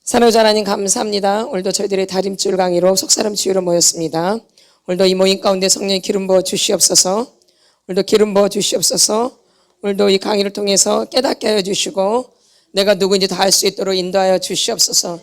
사랑하는 하나님 감사합니다. 오늘도 저희들의 다림줄 강의로 속사람 치유로 모였습니다. 오늘도 이 모임 가운데 성령의 기름 부어 주시옵소서. 오늘도 기름 부어 주시옵소서. 오늘도 이 강의를 통해서 깨닫게 하여 주시고 내가 누구인지 다 알 수 있도록 인도하여 주시옵소서.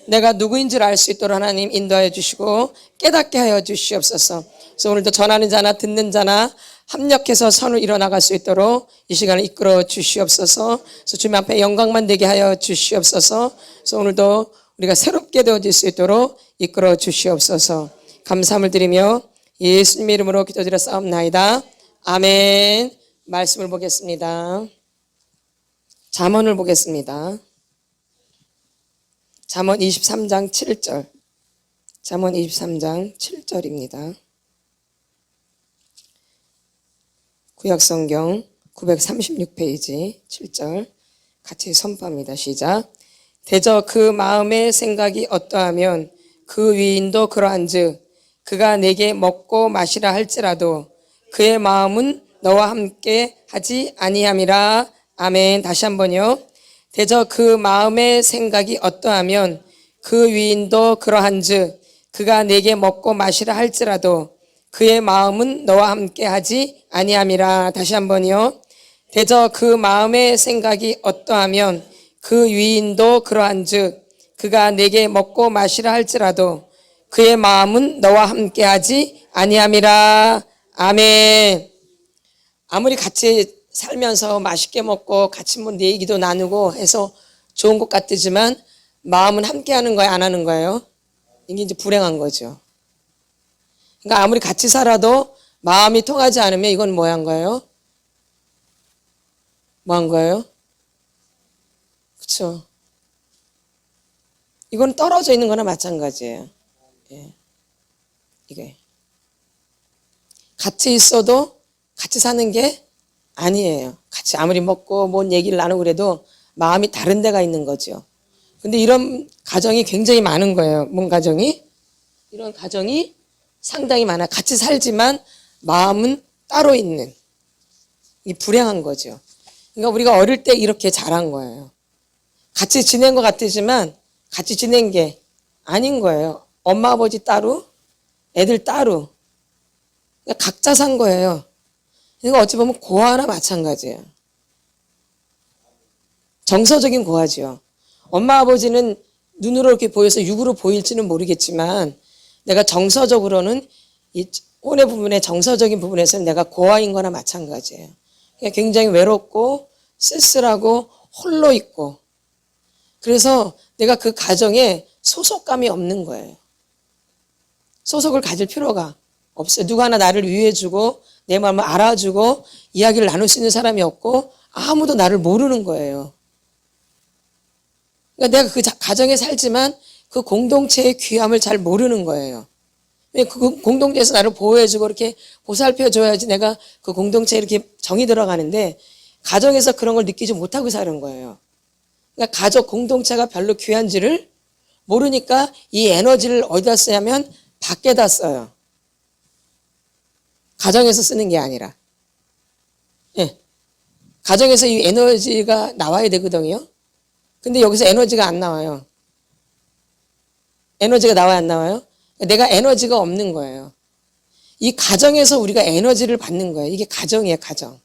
내가 누구인지를 알 수 있도록 하나님 인도하여 주시고 깨닫게 하여 주시옵소서. 그래서 오늘도 전하는 자나 듣는 자나 합력해서 선을 이뤄나갈 수 있도록 이 시간을 이끌어 주시옵소서. 그래서 주님 앞에 영광만 되게 하여 주시옵소서. 그래서 오늘도 우리가 새롭게 되어질 수 있도록 이끌어 주시옵소서. 감사함을 드리며 예수님의 이름으로 기도드려 싸움나이다. 아멘. 말씀을 보겠습니다. 잠언을 보겠습니다. 잠언 23장 7절. 잠언 23장 7절입니다. 구약성경 936페이지 7절 같이 선포합니다. 시작. 대저 그 마음의 생각이 어떠하면 그 위인도 그러한즉 그가 내게 먹고 마시라 할지라도 그의 마음은 너와 함께 하지 아니함이라. 아멘. 다시 한번요. 대저 그 마음의 생각이 어떠하면 그 위인도 그러한즉 그가 내게 먹고 마시라 할지라도 그의 마음은 너와 함께 하지 아니함이라. 다시 한번요. 대저 그 마음의 생각이 어떠하면 그 위인도 그러한즉 그가 내게 먹고 마시라 할지라도 그의 마음은 너와 함께 하지 아니함이라. 아멘. 아무리 같이 살면서 맛있게 먹고 같이 뭐 내 얘기도 나누고 해서 좋은 것 같지만 마음은 함께 하는 거예요, 안 하는 거예요? 이게 이제 불행한 거죠. 그러니까 아무리 같이 살아도 마음이 통하지 않으면 이건 뭐 한 거예요? 뭐 한 거예요? 그렇죠. 이건 떨어져 있는 거나 마찬가지예요. 예. 이게 같이 있어도 같이 사는 게 아니에요. 같이 아무리 먹고 뭔 얘기를 나누고 그래도 마음이 다른 데가 있는 거죠. 근데 이런 가정이 굉장히 많은 거예요. 뭔 가정이? 이런 가정이 상당히 많아. 같이 살지만 마음은 따로 있는. 이 불행한 거죠. 그러니까 우리가 어릴 때 이렇게 자란 거예요. 같이 지낸 것 같지만 같이 지낸 게 아닌 거예요. 엄마 아버지 따로, 애들 따로. 그러니까 각자 산 거예요. 그러니까 어찌 보면 고아나 마찬가지예요. 정서적인 고아죠. 엄마 아버지는 눈으로 이렇게 보여서 육으로 보일지는 모르겠지만 내가 정서적으로는 이 혼의 부분에 정서적인 부분에서는 내가 고아인 거나 마찬가지예요. 그러니까 굉장히 외롭고 쓸쓸하고 홀로 있고 그래서 내가 그 가정에 소속감이 없는 거예요. 소속을 가질 필요가 없어요. 누가 하나 나를 위해주고 내 마음을 알아주고 이야기를 나눌 수 있는 사람이 없고 아무도 나를 모르는 거예요. 그러니까 내가 그 가정에 살지만 그 공동체의 귀함을 잘 모르는 거예요. 그 공동체에서 나를 보호해주고 이렇게 보살펴줘야지 내가 그 공동체에 이렇게 정이 들어가는데 가정에서 그런 걸 느끼지 못하고 사는 거예요. 그러니까 가족 공동체가 별로 귀한지를 모르니까 이 에너지를 어디다 쓰냐면 밖에다 써요. 가정에서 쓰는 게 아니라. 예. 가정에서 이 에너지가 나와야 되거든요. 근데 여기서 에너지가 안 나와요. 에너지가 나와야 안 나와요? 내가 에너지가 없는 거예요. 이 가정에서 우리가 에너지를 받는 거예요. 이게 가정이에요, 가정.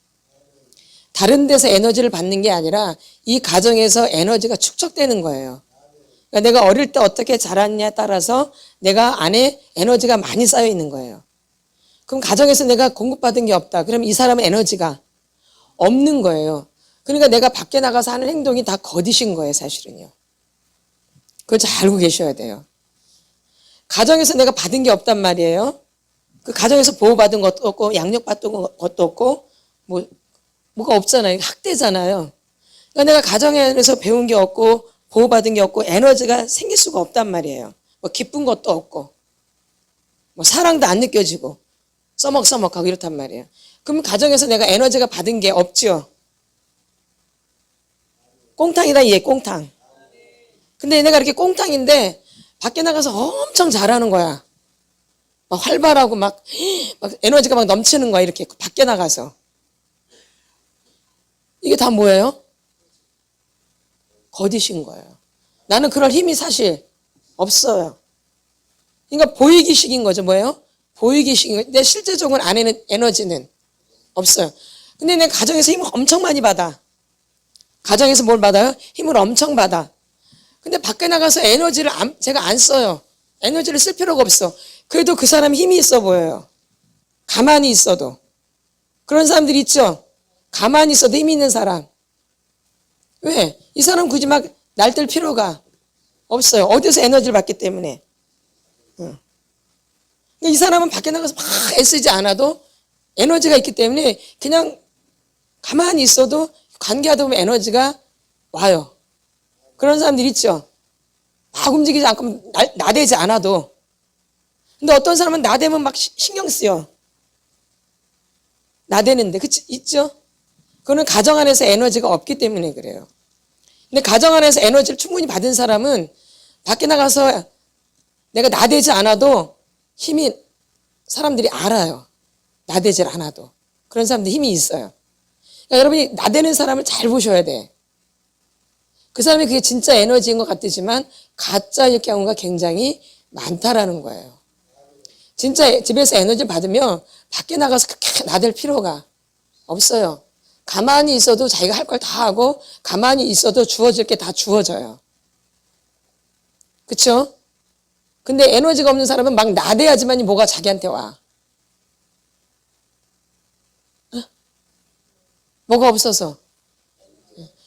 다른 데서 에너지를 받는 게 아니라 이 가정에서 에너지가 축적되는 거예요. 그러니까 내가 어릴 때 어떻게 자랐냐에 따라서 내가 안에 에너지가 많이 쌓여 있는 거예요. 그럼 가정에서 내가 공급받은 게 없다. 그럼 이 사람은 에너지가 없는 거예요. 그러니까 내가 밖에 나가서 하는 행동이 다 거짓인 거예요, 사실은요. 그걸 잘 알고 계셔야 돼요. 가정에서 내가 받은 게 없단 말이에요. 그 가정에서 보호받은 것도 없고 양육받은 것도 없고 뭐가 없잖아요. 학대잖아요. 그러니까 내가 가정에서 배운 게 없고 보호받은 게 없고 에너지가 생길 수가 없단 말이에요. 뭐 기쁜 것도 없고 뭐 사랑도 안 느껴지고 써먹써먹하고 이렇단 말이에요. 그럼 가정에서 내가 에너지가 받은 게 없죠. 꽁탕이다 얘 꽁탕. 근데 내가 이렇게 꽁탕인데 밖에 나가서 엄청 잘하는 거야. 막 활발하고 막 에너지가 막 넘치는 거야. 이렇게 밖에 나가서. 이게 다 뭐예요? 거짓인 거예요. 나는 그럴 힘이 사실 없어요. 그러니까 보이기식인 거죠. 뭐예요? 보이기식인 거예요. 내 실제적으로 안에는 에너지는 없어요. 근데 내 가정에서 힘을 엄청 많이 받아. 가정에서 뭘 받아요? 힘을 엄청 받아. 근데 밖에 나가서 에너지를 제가 안 써요. 에너지를 쓸 필요가 없어. 그래도 그 사람이 힘이 있어 보여요. 가만히 있어도. 그런 사람들 있죠? 가만히 있어도 힘이 있는 사람. 왜? 이 사람 굳이 막 날뛸 필요가 없어요. 어디서 에너지를 받기 때문에. 이 사람은 밖에 나가서 막 애쓰지 않아도 에너지가 있기 때문에 그냥 가만히 있어도 관계하다 보면 에너지가 와요. 그런 사람들 있죠? 막 움직이지 않고 나대지 않아도. 근데 어떤 사람은 나대면 막 신경 쓰여. 나대는데, 그치? 있죠? 그거는 가정 안에서 에너지가 없기 때문에 그래요. 근데 가정 안에서 에너지를 충분히 받은 사람은 밖에 나가서 내가 나대지 않아도 힘이, 사람들이 알아요. 나대질 않아도. 그런 사람들 힘이 있어요. 그러니까 여러분이 나대는 사람을 잘 보셔야 돼. 그 사람이 그게 진짜 에너지인 것 같지만 가짜일 경우가 굉장히 많다라는 거예요. 진짜 집에서 에너지 받으면 밖에 나가서 그렇게 나댈 필요가 없어요. 가만히 있어도 자기가 할 걸 다 하고 가만히 있어도 주어질 게 다 주어져요. 그렇죠? 근데 에너지가 없는 사람은 막 나대야지만이 뭐가 자기한테 와. 뭐가 없어서.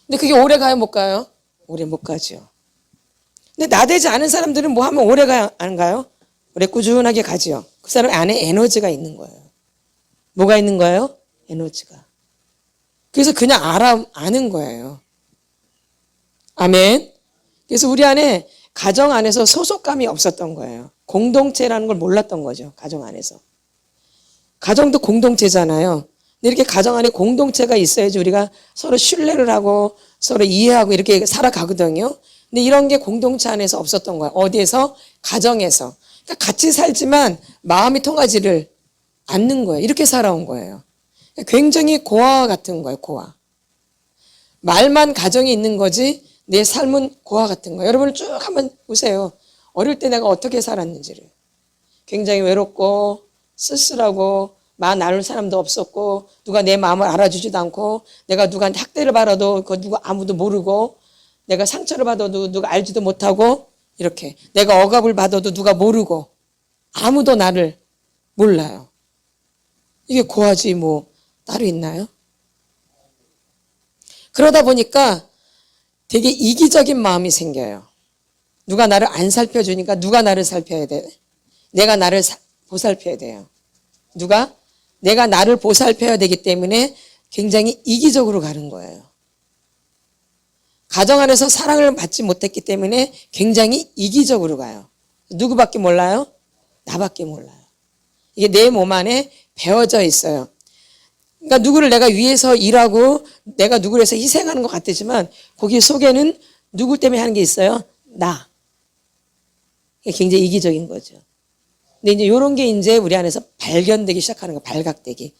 근데 그게 오래 가요, 못 가요? 오래 못 가죠. 근데 나대지 않은 사람들은 뭐 하면 오래 가요, 안 가요? 오래 꾸준하게 가지요. 그 사람 안에 에너지가 있는 거예요. 뭐가 있는 거예요? 에너지가. 그래서 그냥 아는 거예요. 아멘. 그래서 우리 안에 가정 안에서 소속감이 없었던 거예요. 공동체라는 걸 몰랐던 거죠. 가정 안에서. 가정도 공동체잖아요. 근데 이렇게 가정 안에 공동체가 있어야지 우리가 서로 신뢰를 하고 서로 이해하고 이렇게 살아가거든요. 근데 이런 게 공동체 안에서 없었던 거예요. 어디에서? 가정에서. 그러니까 같이 살지만 마음이 통하지를 않는 거예요. 이렇게 살아온 거예요. 굉장히 고아와 같은 거예요. 고아. 말만 가정이 있는 거지 내 삶은 고아 같은 거예요. 여러분 쭉 한번 보세요. 어릴 때 내가 어떻게 살았는지를. 굉장히 외롭고 쓸쓸하고 마 나눌 사람도 없었고 누가 내 마음을 알아주지도 않고 내가 누구한테 학대를 받아도 그 누가 아무도 모르고 내가 상처를 받아도 누가 알지도 못하고 이렇게 내가 억압을 받아도 누가 모르고 아무도 나를 몰라요. 이게 고아지 뭐 따로 있나요? 그러다 보니까 되게 이기적인 마음이 생겨요. 누가 나를 안 살펴주니까 누가 나를 살펴야 돼? 내가 나를 보살펴야 돼요. 누가? 내가 나를 보살펴야 되기 때문에 굉장히 이기적으로 가는 거예요. 가정 안에서 사랑을 받지 못했기 때문에 굉장히 이기적으로 가요. 누구밖에 몰라요? 나밖에 몰라요. 이게 내 몸 안에 배어져 있어요. 그러니까 누구를 내가 위해서 일하고 내가 누구를 해서 희생하는 것 같지만 거기 속에는 누구 때문에 하는 게 있어요? 나. 이게 굉장히 이기적인 거죠. 근데 이제 이런 게 이제 우리 안에서 발견되기 시작하는 거예요. 발각되기.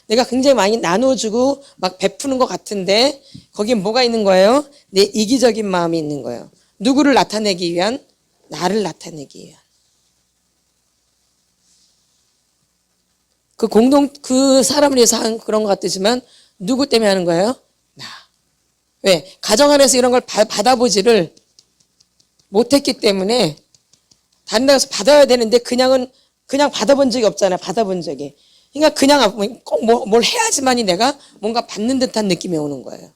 내가 굉장히 많이 나눠주고 막 베푸는 것 같은데 거기에 뭐가 있는 거예요? 내 이기적인 마음이 있는 거예요. 누구를 나타내기 위한? 나를 나타내기 위한. 그 사람을 위해서 한 그런 것 같지만 누구 때문에 하는 거예요? 나. 왜? 가정 안에서 이런 걸 받아보지를 못했기 때문에 다른 데 가서 받아야 되는데 그냥 받아본 적이 없잖아요. 받아본 적이. 그러니까 그냥 꼭 뭘 해야지만이 내가 뭔가 받는 듯한 느낌이 오는 거예요.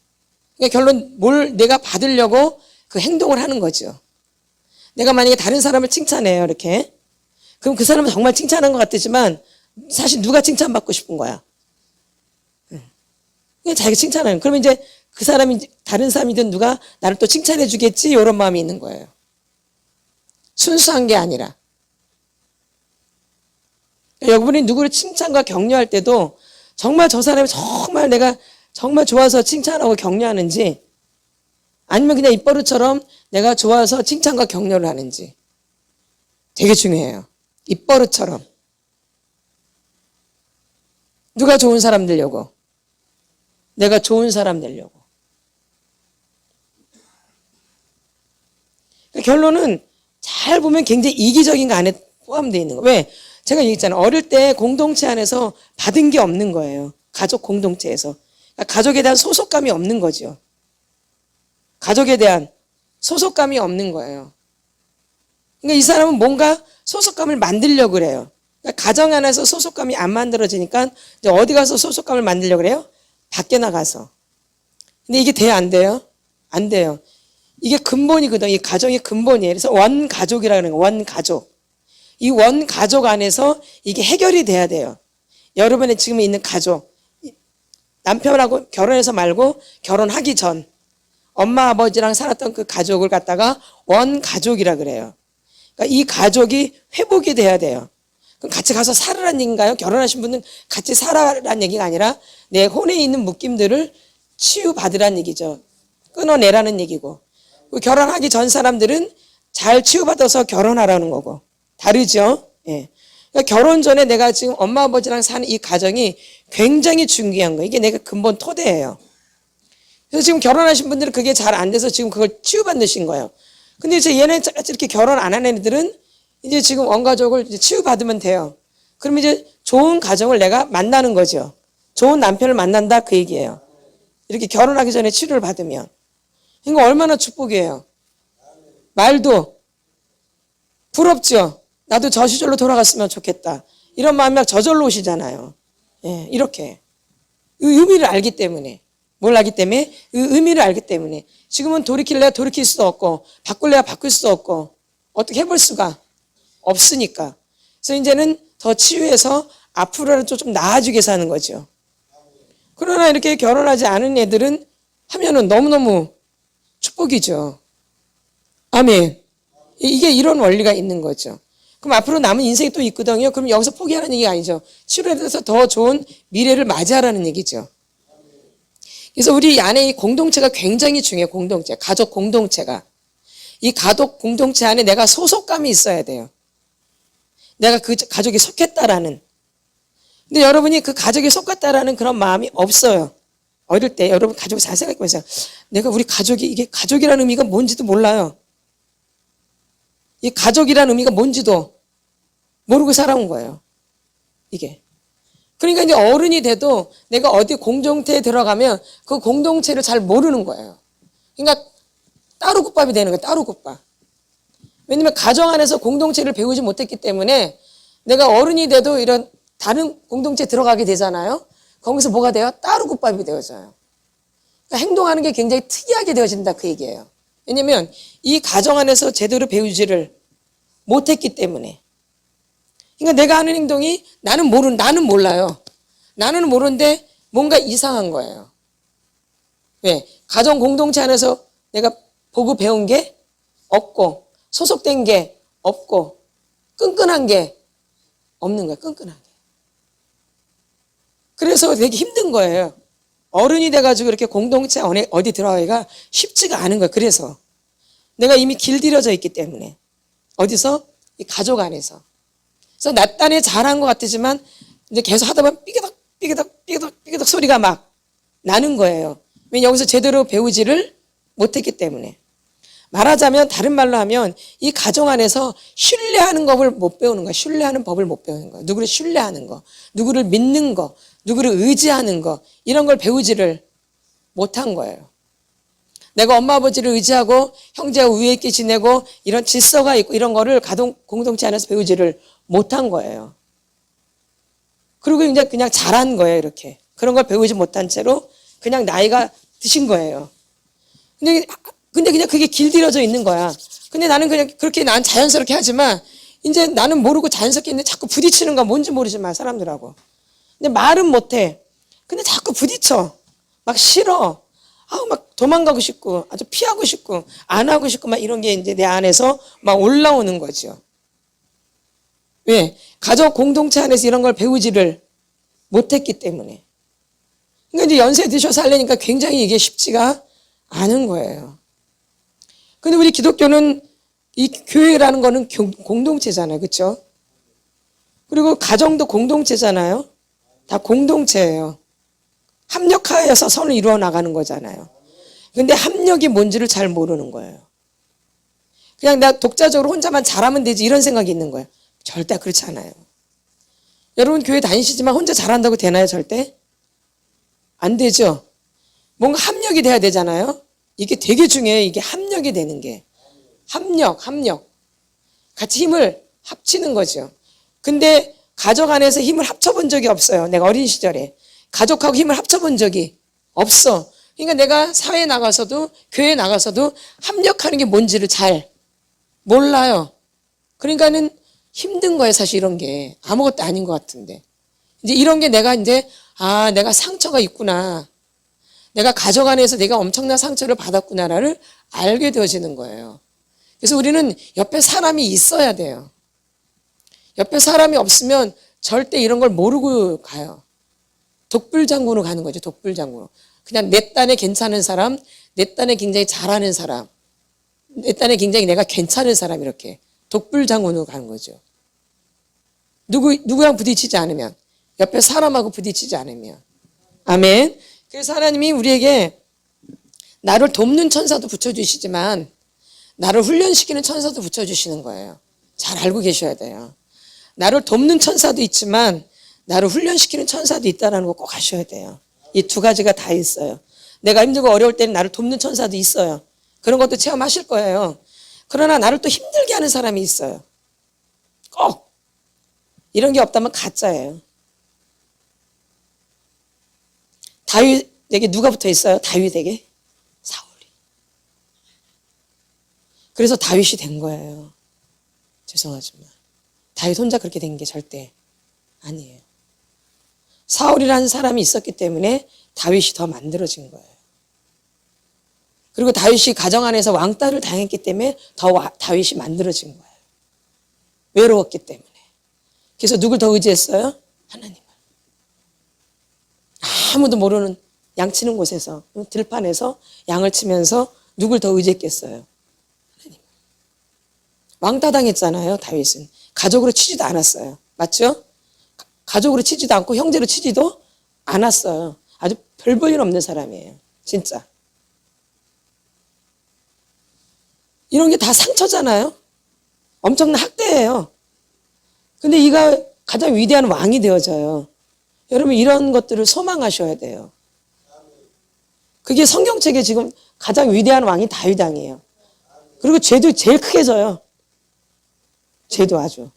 그러니까 결론 뭘 내가 받으려고 그 행동을 하는 거죠. 내가 만약에 다른 사람을 칭찬해요. 이렇게. 그럼 그 사람은 정말 칭찬한 것 같지만 사실 누가 칭찬받고 싶은 거야? 그냥 자기가 칭찬하는. 그러면 이제 그 사람이 다른 사람이든 누가 나를 또 칭찬해 주겠지 이런 마음이 있는 거예요. 순수한 게 아니라. 여러분이 누구를 칭찬과 격려할 때도 정말 저 사람이 정말 내가 정말 좋아서 칭찬하고 격려하는지 아니면 그냥 입버릇처럼 내가 좋아서 칭찬과 격려를 하는지 되게 중요해요. 입버릇처럼. 누가 좋은 사람 되려고? 내가 좋은 사람 되려고. 결론은 잘 보면 굉장히 이기적인 거 안에 포함되어 있는 거예요. 왜? 제가 얘기했잖아요. 어릴 때 공동체 안에서 받은 게 없는 거예요. 가족 공동체에서. 그러니까 가족에 대한 소속감이 없는 거죠. 가족에 대한 소속감이 없는 거예요. 그러니까 이 사람은 뭔가 소속감을 만들려고 그래요. 그러니까 가정 안에서 소속감이 안 만들어지니까 이제 어디 가서 소속감을 만들려고 그래요? 밖에 나가서. 근데 이게 돼요, 안 돼요? 안 돼요. 이게 근본이거든요. 이 가정의 근본이에요. 그래서 원가족이라는 거예요. 원가족. 이 원가족 안에서 이게 해결이 돼야 돼요. 여러분의 지금 있는 가족. 남편하고 결혼해서 말고 결혼하기 전 엄마 아버지랑 살았던 그 가족을 갖다가 원가족이라 그래요. 그러니까 이 가족이 회복이 돼야 돼요. 그럼 같이 가서 살으란 얘기인가요? 결혼하신 분은 같이 살아란 얘기가 아니라 내 혼에 있는 묶임들을 치유받으란 얘기죠. 끊어내라는 얘기고. 결혼하기 전 사람들은 잘 치유받아서 결혼하라는 거고. 다르죠? 예. 그러니까 결혼 전에 내가 지금 엄마 아버지랑 사는 이 가정이 굉장히 중요한 거예요. 이게 내가 근본 토대예요. 그래서 지금 결혼하신 분들은 그게 잘 안 돼서 지금 그걸 치유받으신 거예요. 근데 이제 얘네 이렇게 결혼 안 한 애들은 이제 지금 원가족을 이제 치유받으면 돼요. 그럼 이제 좋은 가정을 내가 만나는 거죠. 좋은 남편을 만난다 그 얘기예요. 이렇게 결혼하기 전에 치료를 받으면. 이거 얼마나 축복이에요. 말도 부럽죠. 나도 저 시절로 돌아갔으면 좋겠다. 이런 마음이 막 저절로 오시잖아요. 예, 이렇게. 이 의미를 알기 때문에. 뭘 알기 때문에? 이 의미를 알기 때문에. 지금은 돌이킬래야 돌이킬 수도 없고 바꿀래야 바꿀 수도 없고 어떻게 해볼 수가 없으니까. 그래서 이제는 더 치유해서 앞으로는 좀 나아지게 사는 거죠. 그러나 이렇게 결혼하지 않은 애들은 하면은 너무너무 축복이죠. 아멘. 이게 이런 원리가 있는 거죠. 그럼 앞으로 남은 인생이 또 있거든요. 그럼 여기서 포기하는 얘기가 아니죠. 치료해서 더 좋은 미래를 맞이하라는 얘기죠. 그래서 우리 안에 이 공동체가 굉장히 중요해요. 공동체, 가족 공동체가. 이 가족 공동체 안에 내가 소속감이 있어야 돼요. 내가 그 가족에 속했다라는. 근데 여러분이 그 가족에 속았다라는 그런 마음이 없어요. 어릴 때 여러분 가족을 잘 생각해보세요. 내가 우리 가족이 이게 가족이라는 의미가 뭔지도 몰라요. 이 가족이라는 의미가 뭔지도 모르고 살아온 거예요. 이게. 그러니까 이제 어른이 돼도 내가 어디 공동체에 들어가면 그 공동체를 잘 모르는 거예요. 그러니까 따로국밥이 되는 거예요. 따로국밥. 왜냐면 가정 안에서 공동체를 배우지 못했기 때문에 내가 어른이 돼도 이런 다른 공동체에 들어가게 되잖아요. 거기서 뭐가 돼요? 따로국밥이 되어져요. 그러니까 행동하는 게 굉장히 특이하게 되어진다 그 얘기예요. 왜냐면 이 가정 안에서 제대로 배우지를 못했기 때문에. 그러니까 내가 하는 행동이 나는 몰라요. 나는 모르는데 뭔가 이상한 거예요. 왜? 가정 공동체 안에서 내가 보고 배운 게 없고 소속된 게 없고 끈끈한 게 없는 거예요. 끈끈한 게. 그래서 되게 힘든 거예요. 어른이 돼가지고 이렇게 공동체 안에 어디 들어가기가 쉽지가 않은 거예요. 그래서 내가 이미 길들여져 있기 때문에. 어디서? 이 가족 안에서. 그래서 나 딴에 잘한 것 같지만 이제 계속 하다 보면 삐그덕 소리가 막 나는 거예요. 왜냐면 여기서 제대로 배우지를 못했기 때문에. 말하자면 다른 말로 하면 이 가정 안에서 신뢰하는 법을 못 배우는 거야. 신뢰하는 법을 못 배우는 거야. 누구를 신뢰하는 거, 누구를 믿는 거, 누구를 의지하는 거 이런 걸 배우지를 못한 거예요. 내가 엄마 아버지를 의지하고 형제와 우애 있게 지내고 이런 질서가 있고 이런 거를 가정 공동체 안에서 배우지를 못한 거예요. 그리고 이제 그냥 잘한 거예요. 이렇게. 그런 걸 배우지 못한 채로 그냥 나이가 드신 거예요. 근데 그냥 그게 길들여져 있는 거야. 근데 나는 그냥 그렇게 난 자연스럽게 하지만 이제 나는 모르고 자연스럽게 있는데 자꾸 부딪히는 거 뭔지 모르지만 사람들하고. 근데 말은 못해. 근데 자꾸 부딪혀. 막 싫어. 막 도망가고 싶고 아주 피하고 싶고 안 하고 싶고 막 이런 게 이제 내 안에서 막 올라오는 거죠. 왜? 가족 공동체 안에서 이런 걸 배우지를 못했기 때문에. 그러니까 이제 연세 드셔서 하려니까 굉장히 이게 쉽지가 않은 거예요. 근데 우리 기독교는 이 교회라는 거는 공동체잖아요. 그렇죠? 그리고 가정도 공동체잖아요. 다 공동체예요. 합력하여서 선을 이루어 나가는 거잖아요. 근데 합력이 뭔지를 잘 모르는 거예요. 그냥 내가 독자적으로 혼자만 잘하면 되지 이런 생각이 있는 거예요. 절대 그렇지 않아요. 여러분 교회 다니시지만 혼자 잘한다고 되나요? 절대? 안 되죠. 뭔가 합력이 돼야 되잖아요. 이게 되게 중요해요. 이게 합력이 되는 게. 합력. 같이 힘을 합치는 거죠. 근데 가족 안에서 힘을 합쳐본 적이 없어요. 내가 어린 시절에. 가족하고 힘을 합쳐본 적이 없어. 그러니까 내가 사회에 나가서도 교회에 나가서도 합력하는 게 뭔지를 잘 몰라요. 그러니까는 힘든 거예요. 사실 이런 게. 아무것도 아닌 것 같은데. 이제 이런 게 내가 내가 상처가 있구나. 내가 가족 안에서 내가 엄청난 상처를 받았구나를 알게 되어지는 거예요. 그래서 우리는 옆에 사람이 있어야 돼요. 옆에 사람이 없으면 절대 이런 걸 모르고 가요. 독불장군으로 가는 거죠. 독불장군으로. 그냥 내 딴에 괜찮은 사람, 내 딴에 굉장히 잘하는 사람, 내 딴에 굉장히 내가 괜찮은 사람 이렇게 독불장군으로 가는 거죠. 누구랑 부딪히지 않으면, 옆에 사람하고 부딪히지 않으면. 아멘. 그래서 하나님이 우리에게 나를 돕는 천사도 붙여주시지만 나를 훈련시키는 천사도 붙여주시는 거예요. 잘 알고 계셔야 돼요. 나를 돕는 천사도 있지만 나를 훈련시키는 천사도 있다는 거 꼭 아셔야 돼요. 이 두 가지가 다 있어요. 내가 힘들고 어려울 때는 나를 돕는 천사도 있어요. 그런 것도 체험하실 거예요. 그러나 나를 또 힘들게 하는 사람이 있어요. 꼭. 이런 게 없다면 가짜예요. 다윗에게 누가 붙어 있어요? 다윗에게? 사울이. 그래서 다윗이 된 거예요. 죄송하지만. 다윗 혼자 그렇게 된 게 절대 아니에요. 사울이라는 사람이 있었기 때문에 다윗이 더 만들어진 거예요. 그리고 다윗이 가정 안에서 왕따를 당했기 때문에 더 다윗이 만들어진 거예요. 외로웠기 때문에. 그래서 누굴 더 의지했어요? 하나님을. 아무도 모르는 양 치는 곳에서, 들판에서 양을 치면서 누굴 더 의지했겠어요? 하나님. 왕따 당했잖아요, 다윗은. 가족으로 치지도 않았어요. 맞죠? 가족으로 치지도 않고 형제로 치지도 않았어요. 아주 별 볼 일 없는 사람이에요. 진짜. 이런 게 다 상처잖아요. 엄청난 학대예요. 근데 이가 가장 위대한 왕이 되어져요. 여러분 이런 것들을 소망하셔야 돼요. 그게 성경책에 지금 가장 위대한 왕이 다윗 왕이에요. 그리고 죄도 제일 크게 져요. 죄도 아주.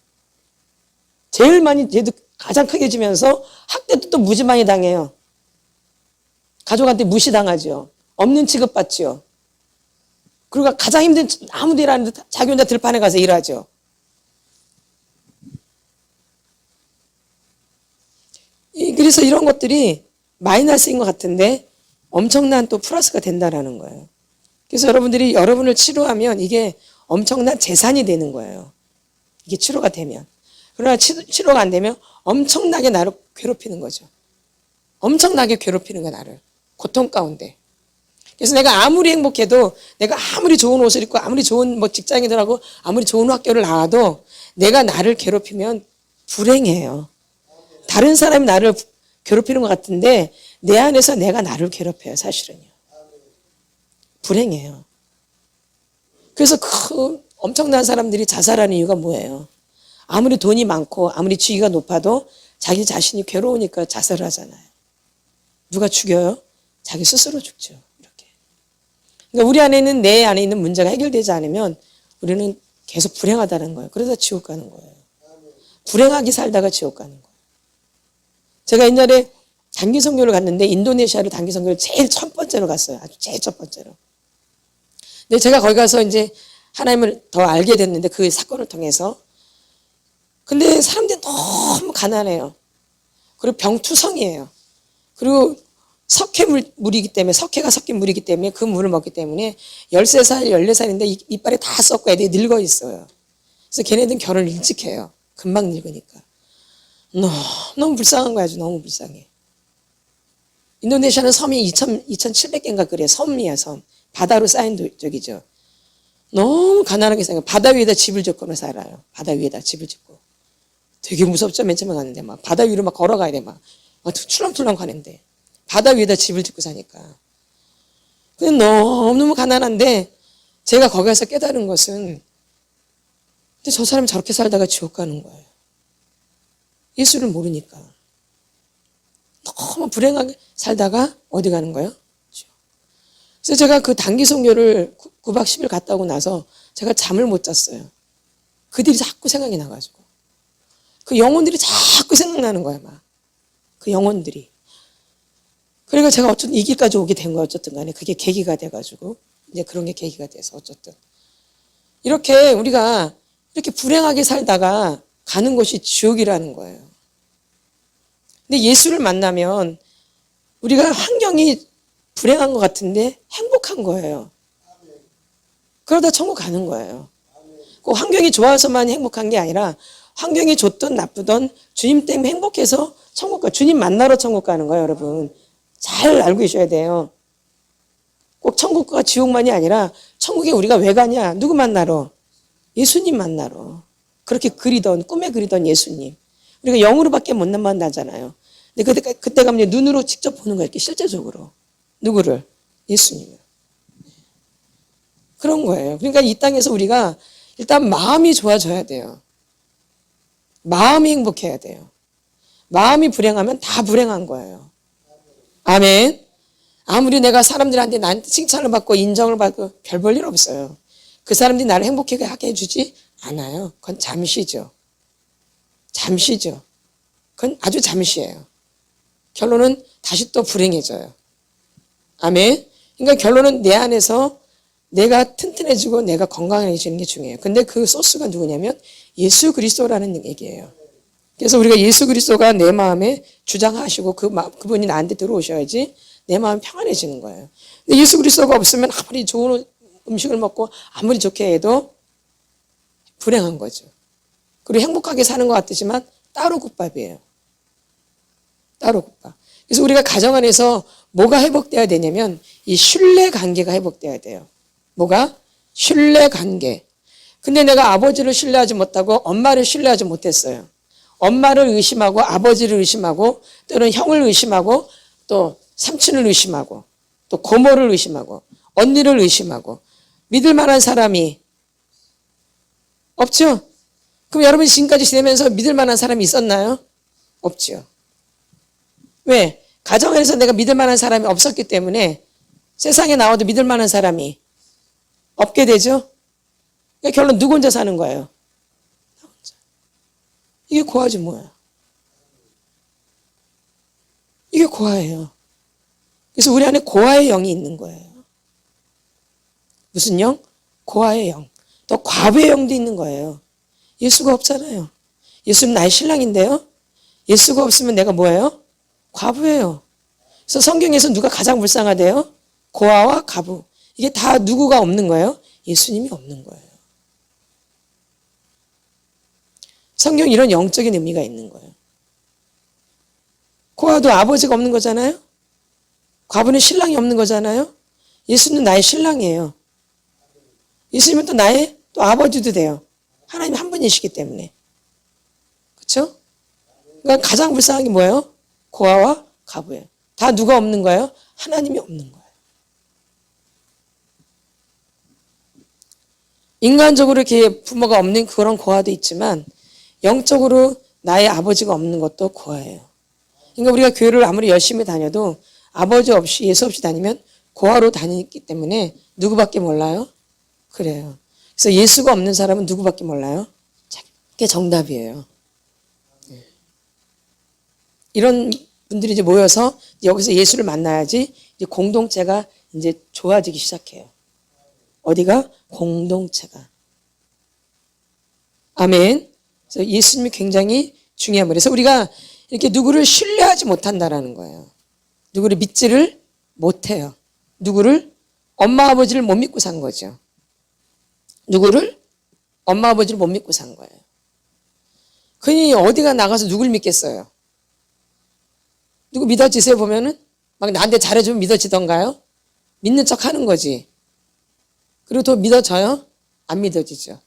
제일 많이 죄도 가장 크게 지면서 학대도 또 무지 많이 당해요. 가족한테 무시당하죠. 없는 취급받죠. 그리고 가장 힘든 아무도 일 안 하는데 자기 혼자 들판에 가서 일하죠. 그래서 이런 것들이 마이너스인 것 같은데 엄청난 또 플러스가 된다라는 거예요. 그래서 여러분들이 여러분을 치료하면 이게 엄청난 재산이 되는 거예요. 이게 치료가 되면. 그러나 치료가 안 되면 엄청나게 나를 괴롭히는 거죠. 엄청나게 괴롭히는 거야, 나를. 고통 가운데. 그래서 내가 아무리 행복해도, 내가 아무리 좋은 옷을 입고, 아무리 좋은 직장인들하고, 아무리 좋은 학교를 나와도 내가 나를 괴롭히면 불행해요. 다른 사람이 나를 괴롭히는 것 같은데 내 안에서 내가 나를 괴롭혀요, 사실은요. 불행해요. 그래서 그 엄청난 사람들이 자살하는 이유가 뭐예요? 아무리 돈이 많고 아무리 지위가 높아도 자기 자신이 괴로우니까 자살을 하잖아요. 누가 죽여요? 자기 스스로 죽죠. 이렇게. 그러니까 우리 안에 있는 내 안에 있는 문제가 해결되지 않으면 우리는 계속 불행하다는 거예요. 그러다 지옥 가는 거예요. 불행하게 살다가 지옥 가는 거예요. 제가 옛날에 단기 선교를 갔는데 인도네시아로 단기 선교를 제일 첫 번째로 갔어요. 아주 제일 첫 번째로. 근데 제가 거기 가서 이제 하나님을 더 알게 됐는데 그 사건을 통해서. 근데 사람들이 너무 가난해요. 그리고 병투성이에요. 그리고 석회물이기 때문에, 석회가 섞인 물이기 때문에 그 물을 먹기 때문에 13살, 14살인데 이빨이 다 썩고 애들이 늙어 있어요. 그래서 걔네들은 결혼을 일찍 해요. 금방 늙으니까. 너무 불쌍한 거야. 아주 너무 불쌍해. 인도네시아는 섬이 2,700개인가 그래요. 섬이야, 섬. 바다로 쌓인 쪽이죠. 너무 가난하게 살아요. 바다 위에다 집을 짓고 살아요. 바다 위에다 집을 짓고. 되게 무섭죠. 맨 처음에 갔는데 막 바다 위로 막 걸어가야 돼. 막 출렁출렁 가는데 바다 위에다 집을 짓고 사니까. 근데 너무너무 가난한데 제가 거기 가서 깨달은 것은 근데 저 사람이 저렇게 살다가 지옥 가는 거예요. 예수를 모르니까. 너무 불행하게 살다가 어디 가는 거예요? 지옥. 그래서 제가 그 단기 선교를 9박 10일 갔다 오고 나서 제가 잠을 못 잤어요. 그들이 자꾸 생각이 나가지고. 그 영혼들이 자꾸 생각나는 거야, 막. 그 영혼들이. 그러니까 제가 어쨌든 이 길까지 오게 된 거예요, 어쨌든 간에. 그게 계기가 돼가지고. 이제 그런 게 계기가 돼서, 어쨌든. 이렇게 우리가 이렇게 불행하게 살다가 가는 곳이 지옥이라는 거예요. 근데 예수를 만나면 우리가 환경이 불행한 것 같은데 행복한 거예요. 그러다 천국 가는 거예요. 그 환경이 좋아서만 행복한 게 아니라 환경이 좋든 나쁘든 주님 때문에 행복해서 천국 가, 주님 만나러 천국 가는 거예요, 여러분. 잘 알고 계셔야 돼요. 꼭 천국과 지옥만이 아니라 천국에 우리가 왜 가냐? 누구 만나러? 예수님 만나러. 그렇게 그리던, 꿈에 그리던 예수님. 우리가 영으로밖에 못 만나잖아요. 근데 그때 가면 눈으로 직접 보는 거예요, 이렇게 실제적으로. 누구를? 예수님을. 그런 거예요. 그러니까 이 땅에서 우리가 일단 마음이 좋아져야 돼요. 마음이 행복해야 돼요. 마음이 불행하면 다 불행한 거예요. 아멘. 아무리 내가 사람들한테 나한테 칭찬을 받고 인정을 받고 별 볼 일 없어요. 그 사람들이 나를 행복하게 하게 해주지 않아요. 그건 잠시죠. 잠시죠. 그건 아주 잠시예요. 결론은 다시 또 불행해져요. 아멘. 그러니까 결론은 내 안에서 내가 튼튼해지고 내가 건강해지는 게 중요해요. 근데 그 소스가 누구냐면 예수 그리스도라는 얘기예요. 그래서 우리가 예수 그리스도가 내 마음에 주장하시고 그분이 나한테 들어오셔야지 내 마음이 평안해지는 거예요. 근데 예수 그리스도가 없으면 아무리 좋은 음식을 먹고 아무리 좋게 해도 불행한 거죠. 그리고 행복하게 사는 것 같지만 따로 국밥이에요. 따로 국밥. 그래서 우리가 가정 안에서 뭐가 회복돼야 되냐면 이 신뢰 관계가 회복돼야 돼요. 뭐가? 신뢰 관계. 근데 내가 아버지를 신뢰하지 못하고 엄마를 신뢰하지 못했어요. 엄마를 의심하고 아버지를 의심하고 또는 형을 의심하고 또 삼촌을 의심하고 또 고모를 의심하고 언니를 의심하고 믿을 만한 사람이 없죠? 그럼 여러분이 지금까지 지내면서 믿을 만한 사람이 있었나요? 없죠. 왜? 가정 안에서 내가 믿을 만한 사람이 없었기 때문에 세상에 나와도 믿을 만한 사람이 없게 되죠? 그러니까 결론 누구 혼자 사는 거예요? 나 혼자. 이게 고아지 뭐야? 이게 고아예요. 그래서 우리 안에 고아의 영이 있는 거예요. 무슨 영? 고아의 영. 또 과부의 영도 있는 거예요. 예수가 없잖아요. 예수는 나의 신랑인데요. 예수가 없으면 내가 뭐예요? 과부예요. 그래서 성경에서 누가 가장 불쌍하대요? 고아와 과부. 이게 다 누구가 없는 거예요? 예수님이 없는 거예요. 성경 이런 영적인 의미가 있는 거예요. 고아도 아버지가 없는 거잖아요. 과부는 신랑이 없는 거잖아요. 예수는 나의 신랑이에요. 예수님은 또 나의 또 아버지도 돼요. 하나님 한 분이시기 때문에. 그렇죠? 그러니까 가장 불쌍한 게 뭐예요? 고아와 과부예요. 다 누가 없는 거예요? 하나님이 없는 거예요. 인간적으로 이렇게 부모가 없는 그런 고아도 있지만 영적으로 나의 아버지가 없는 것도 고아예요. 그러니까 우리가 교회를 아무리 열심히 다녀도 아버지 없이 예수 없이 다니면 고아로 다니기 때문에 누구밖에 몰라요? 그래요. 그래서 예수가 없는 사람은 누구밖에 몰라요? 그게 정답이에요. 이런 분들이 이제 모여서 여기서 예수를 만나야지 이제 공동체가 이제 좋아지기 시작해요. 어디가? 공동체가. 아멘. 그래서 예수님이 굉장히 중요한 거예요. 그래서 우리가 이렇게 누구를 신뢰하지 못한다라는 거예요. 누구를 믿지를 못해요. 누구를? 엄마 아버지를 못 믿고 산 거죠. 누구를? 엄마 아버지를 못 믿고 산 거예요. 그니 어디가 나가서 누굴 믿겠어요? 누구 믿어지세요 보면은? 막 나한테 잘해주면 믿어지던가요? 믿는 척 하는 거지. 그리고 또 믿어져요? 안 믿어지죠.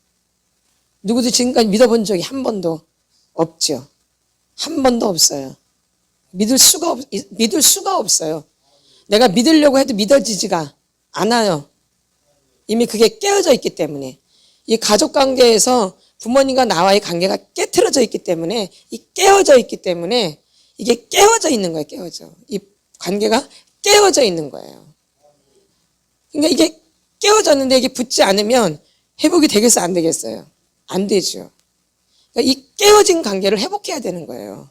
누구도 지금까지 믿어본 적이 한 번도 없죠. 한 번도 없어요. 믿을 수가 없어요. 내가 믿으려고 해도 믿어지지가 않아요. 이미 그게 깨어져 있기 때문에. 이 가족 관계에서 부모님과 나와의 관계가 깨트려져 있기 때문에, 깨어져 있기 때문에 이게 깨어져 있는 거예요. 깨어져. 이 관계가 깨어져 있는 거예요. 그러니까 이게 깨어졌는데 이게 붙지 않으면 회복이 되겠어요? 안 되겠어요? 안 되죠. 그러니까 이 깨어진 관계를 회복해야 되는 거예요.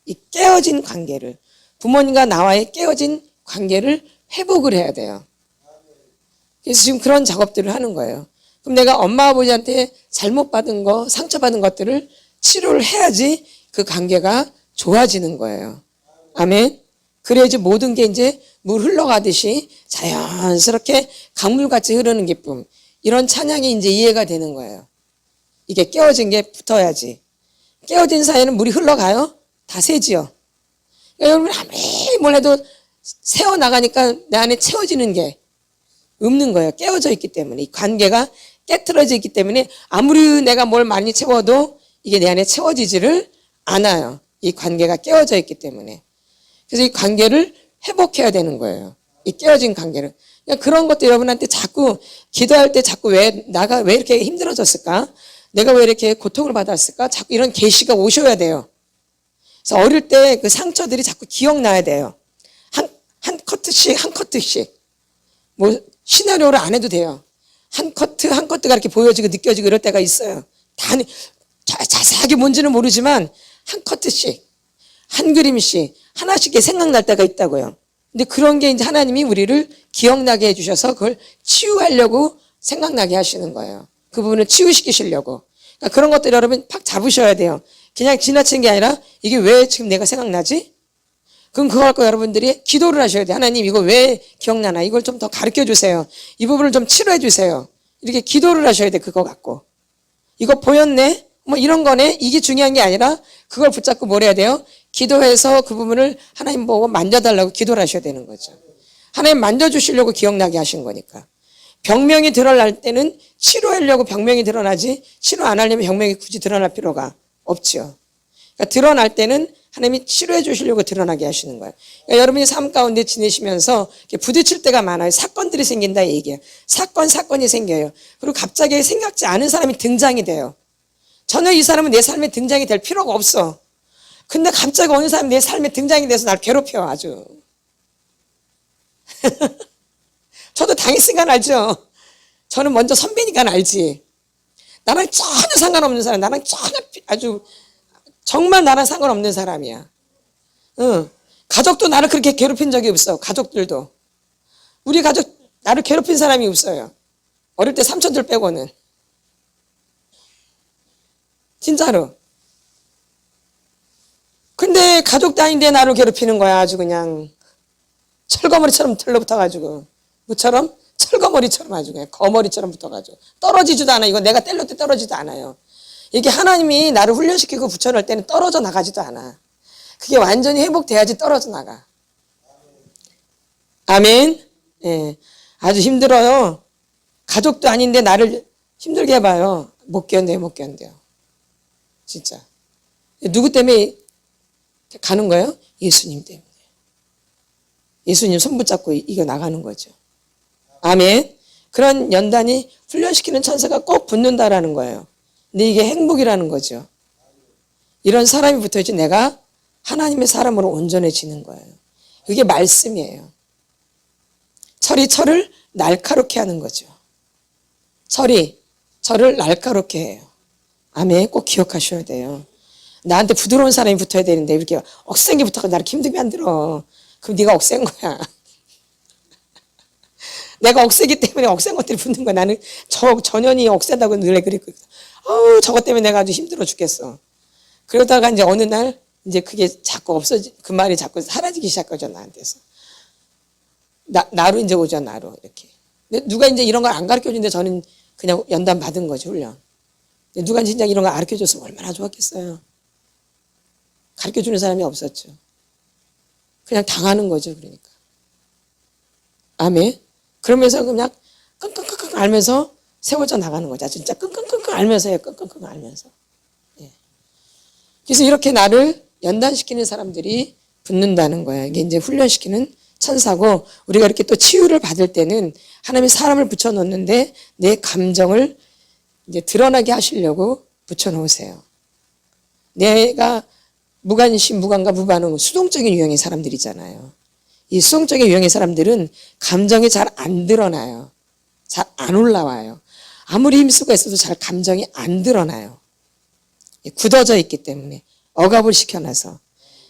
이 깨어진 관계를, 부모님과 나와의 깨어진 관계를 회복을 해야 돼요. 그래서 지금 그런 작업들을 하는 거예요. 그럼 내가 엄마 아버지한테 잘못받은 거, 상처받은 것들을 치료를 해야지 그 관계가 좋아지는 거예요. 아멘. 그래야지 모든 게 이제 물 흘러가듯이 자연스럽게 강물같이 흐르는 기쁨, 이런 찬양이 이제 이해가 되는 거예요. 이게 깨어진 게 붙어야지. 깨어진 사이에는 물이 흘러가요? 다 새지요. 그러니까 여러분 아무리 뭘 해도 새어나가니까 내 안에 채워지는 게 없는 거예요. 깨어져 있기 때문에. 이 관계가 깨트려져 있기 때문에 아무리 내가 뭘 많이 채워도 이게 내 안에 채워지지를 않아요. 이 관계가 깨어져 있기 때문에. 그래서 이 관계를 회복해야 되는 거예요. 이 깨어진 관계를. 그러니까 그런 것도 여러분한테 자꾸 기도할 때 자꾸 나가 왜 이렇게 힘들어졌을까? 내가 왜 이렇게 고통을 받았을까? 자꾸 이런 계시가 오셔야 돼요. 그래서 어릴 때 그 상처들이 자꾸 기억나야 돼요. 한 커트씩. 뭐 시나리오를 안 해도 돼요. 한 커트가 이렇게 보여지고 느껴지고 이럴 때가 있어요. 자세하게 뭔지는 모르지만 한 커트씩, 한 그림씩 하나씩 생각날 때가 있다고요. 근데 그런 게 이제 하나님이 우리를 기억나게 해주셔서 그걸 치유하려고 생각나게 하시는 거예요. 그 부분을 치유시키시려고. 그러니까 그런 것들 여러분 팍 잡으셔야 돼요. 그냥 지나치는 게 아니라 이게 왜 지금 내가 생각나지? 그럼 그거 갖고 여러분들이 기도를 하셔야 돼요. 하나님 이거 왜 기억나나? 이걸 좀 더 가르쳐 주세요. 이 부분을 좀 치료해 주세요. 이렇게 기도를 하셔야 돼. 그거 갖고. 이거 보였네? 뭐 이런 거네? 이게 중요한 게 아니라 그걸 붙잡고 뭘 해야 돼요? 기도해서 그 부분을 하나님 보고 만져달라고 기도를 하셔야 되는 거죠. 하나님 만져주시려고 기억나게 하신 거니까. 병명이 드러날 때는 치료하려고 병명이 드러나지 치료 안 하려면 병명이 굳이 드러날 필요가 없죠. 그러니까 드러날 때는 하나님이 치료해 주시려고 드러나게 하시는 거예요. 그러니까 여러분이 삶 가운데 지내시면서 부딪힐 때가 많아요. 사건들이 생긴다 이 얘기예요. 사건이 생겨요. 그리고 갑자기 생각지 않은 사람이 등장이 돼요. 전혀 이 사람은 내 삶에 등장이 될 필요가 없어. 근데 갑자기 어느 사람이 내 삶에 등장이 돼서 날 괴롭혀 아주. 저도 당했으니까 알죠. 저는 먼저 선배니까 알지. 나랑 전혀 상관없는 사람, 나랑 전혀 아주 정말 나랑 상관없는 사람이야. 가족도 나를 그렇게 괴롭힌 적이 없어. 가족들도. 우리 가족 나를 괴롭힌 사람이 없어요. 어릴 때 삼촌들 빼고는. 진짜로. 근데 가족도 아닌데 나를 괴롭히는 거야. 아주 그냥 철거머리처럼 들러붙어가지고. 뭐처럼? 철거머리처럼 아주 그냥 거머리처럼 붙어가지고. 떨어지지도 않아. 이거 내가 때릴 때 떨어지지도 않아요. 이게 하나님이 나를 훈련시키고 붙여놓을 때는 떨어져 나가지도 않아. 그게 완전히 회복돼야지 떨어져 나가. 아멘. 예. 아주 힘들어요. 가족도 아닌데 나를 힘들게 해봐요. 못 견뎌요. 진짜. 누구 때문에 가는 거예요? 예수님 때문에. 예수님 손 붙잡고 이겨 나가는 거죠. 아멘. 그런 연단이 훈련시키는 천사가 꼭 붙는다라는 거예요. 근데 이게 행복이라는 거죠. 이런 사람이 붙어야지 내가 하나님의 사람으로 온전해지는 거예요. 이게 말씀이에요. 철이 철을 날카롭게 하는 거죠. 철이 철을 날카롭게 해요. 아멘. 꼭 기억하셔야 돼요. 나한테 부드러운 사람이 붙어야 되는데 이렇게 억센 게 붙어서 나를 힘들게 만들어. 그럼 네가 억센 거야. 내가 억세기 때문에 억센 것들이 붙는 거야. 나는 전현이 억센다고 늘 그랬거든. 저것 때문에 내가 아주 힘들어 죽겠어. 그러다가 이제 어느 날 이제 그게 자꾸 그 말이 자꾸 사라지기 시작하죠, 나한테서. 나로 이제 오죠, 나로. 이렇게. 근데 누가 이제 이런 걸 안 가르쳐 주는데 저는 그냥 연단 받은 거죠, 훈련. 누가 진짜 이런 걸 가르쳐 줬으면 얼마나 좋았겠어요. 가르쳐 주는 사람이 없었죠. 그냥 당하는 거죠, 그러니까. 아멘. 그러면서 그냥 끙끙끙끙 앓면서 세워져 나가는 거죠. 진짜 끙끙끙끙 앓면서 해요. 끙끙끙 앓면서. 예. 그래서 이렇게 나를 연단시키는 사람들이 붙는다는 거예요. 이게 이제 훈련시키는 천사고, 우리가 이렇게 또 치유를 받을 때는 하나님이 사람을 붙여놓는데 내 감정을 이제 드러나게 하시려고 붙여놓으세요. 내가 무관심, 무감각, 무반응, 수동적인 유형의 사람들이잖아요. 이 수동적인 유형의 사람들은 감정이 잘 안 드러나요. 잘 안 올라와요. 아무리 힘쓰고 있어도 잘 감정이 안 드러나요. 굳어져 있기 때문에 억압을 시켜놔서.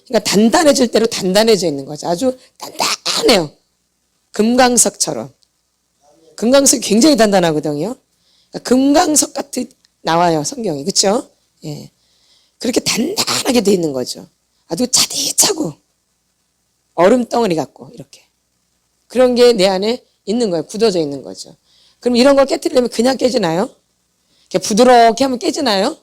그러니까 단단해질 대로 단단해져 있는 거죠. 아주 단단해요. 금강석처럼. 금강석이 굉장히 단단하거든요. 그러니까 금강석 같이 나와요, 성경이. 그렇죠? 예. 그렇게 단단하게 돼 있는 거죠. 아주 차디차고 얼음덩어리 같고 이렇게. 그런 게 내 안에 있는 거예요. 굳어져 있는 거죠. 그럼 이런 걸 깨뜨리려면 그냥 깨지나요? 부드럽게 하면 깨지나요?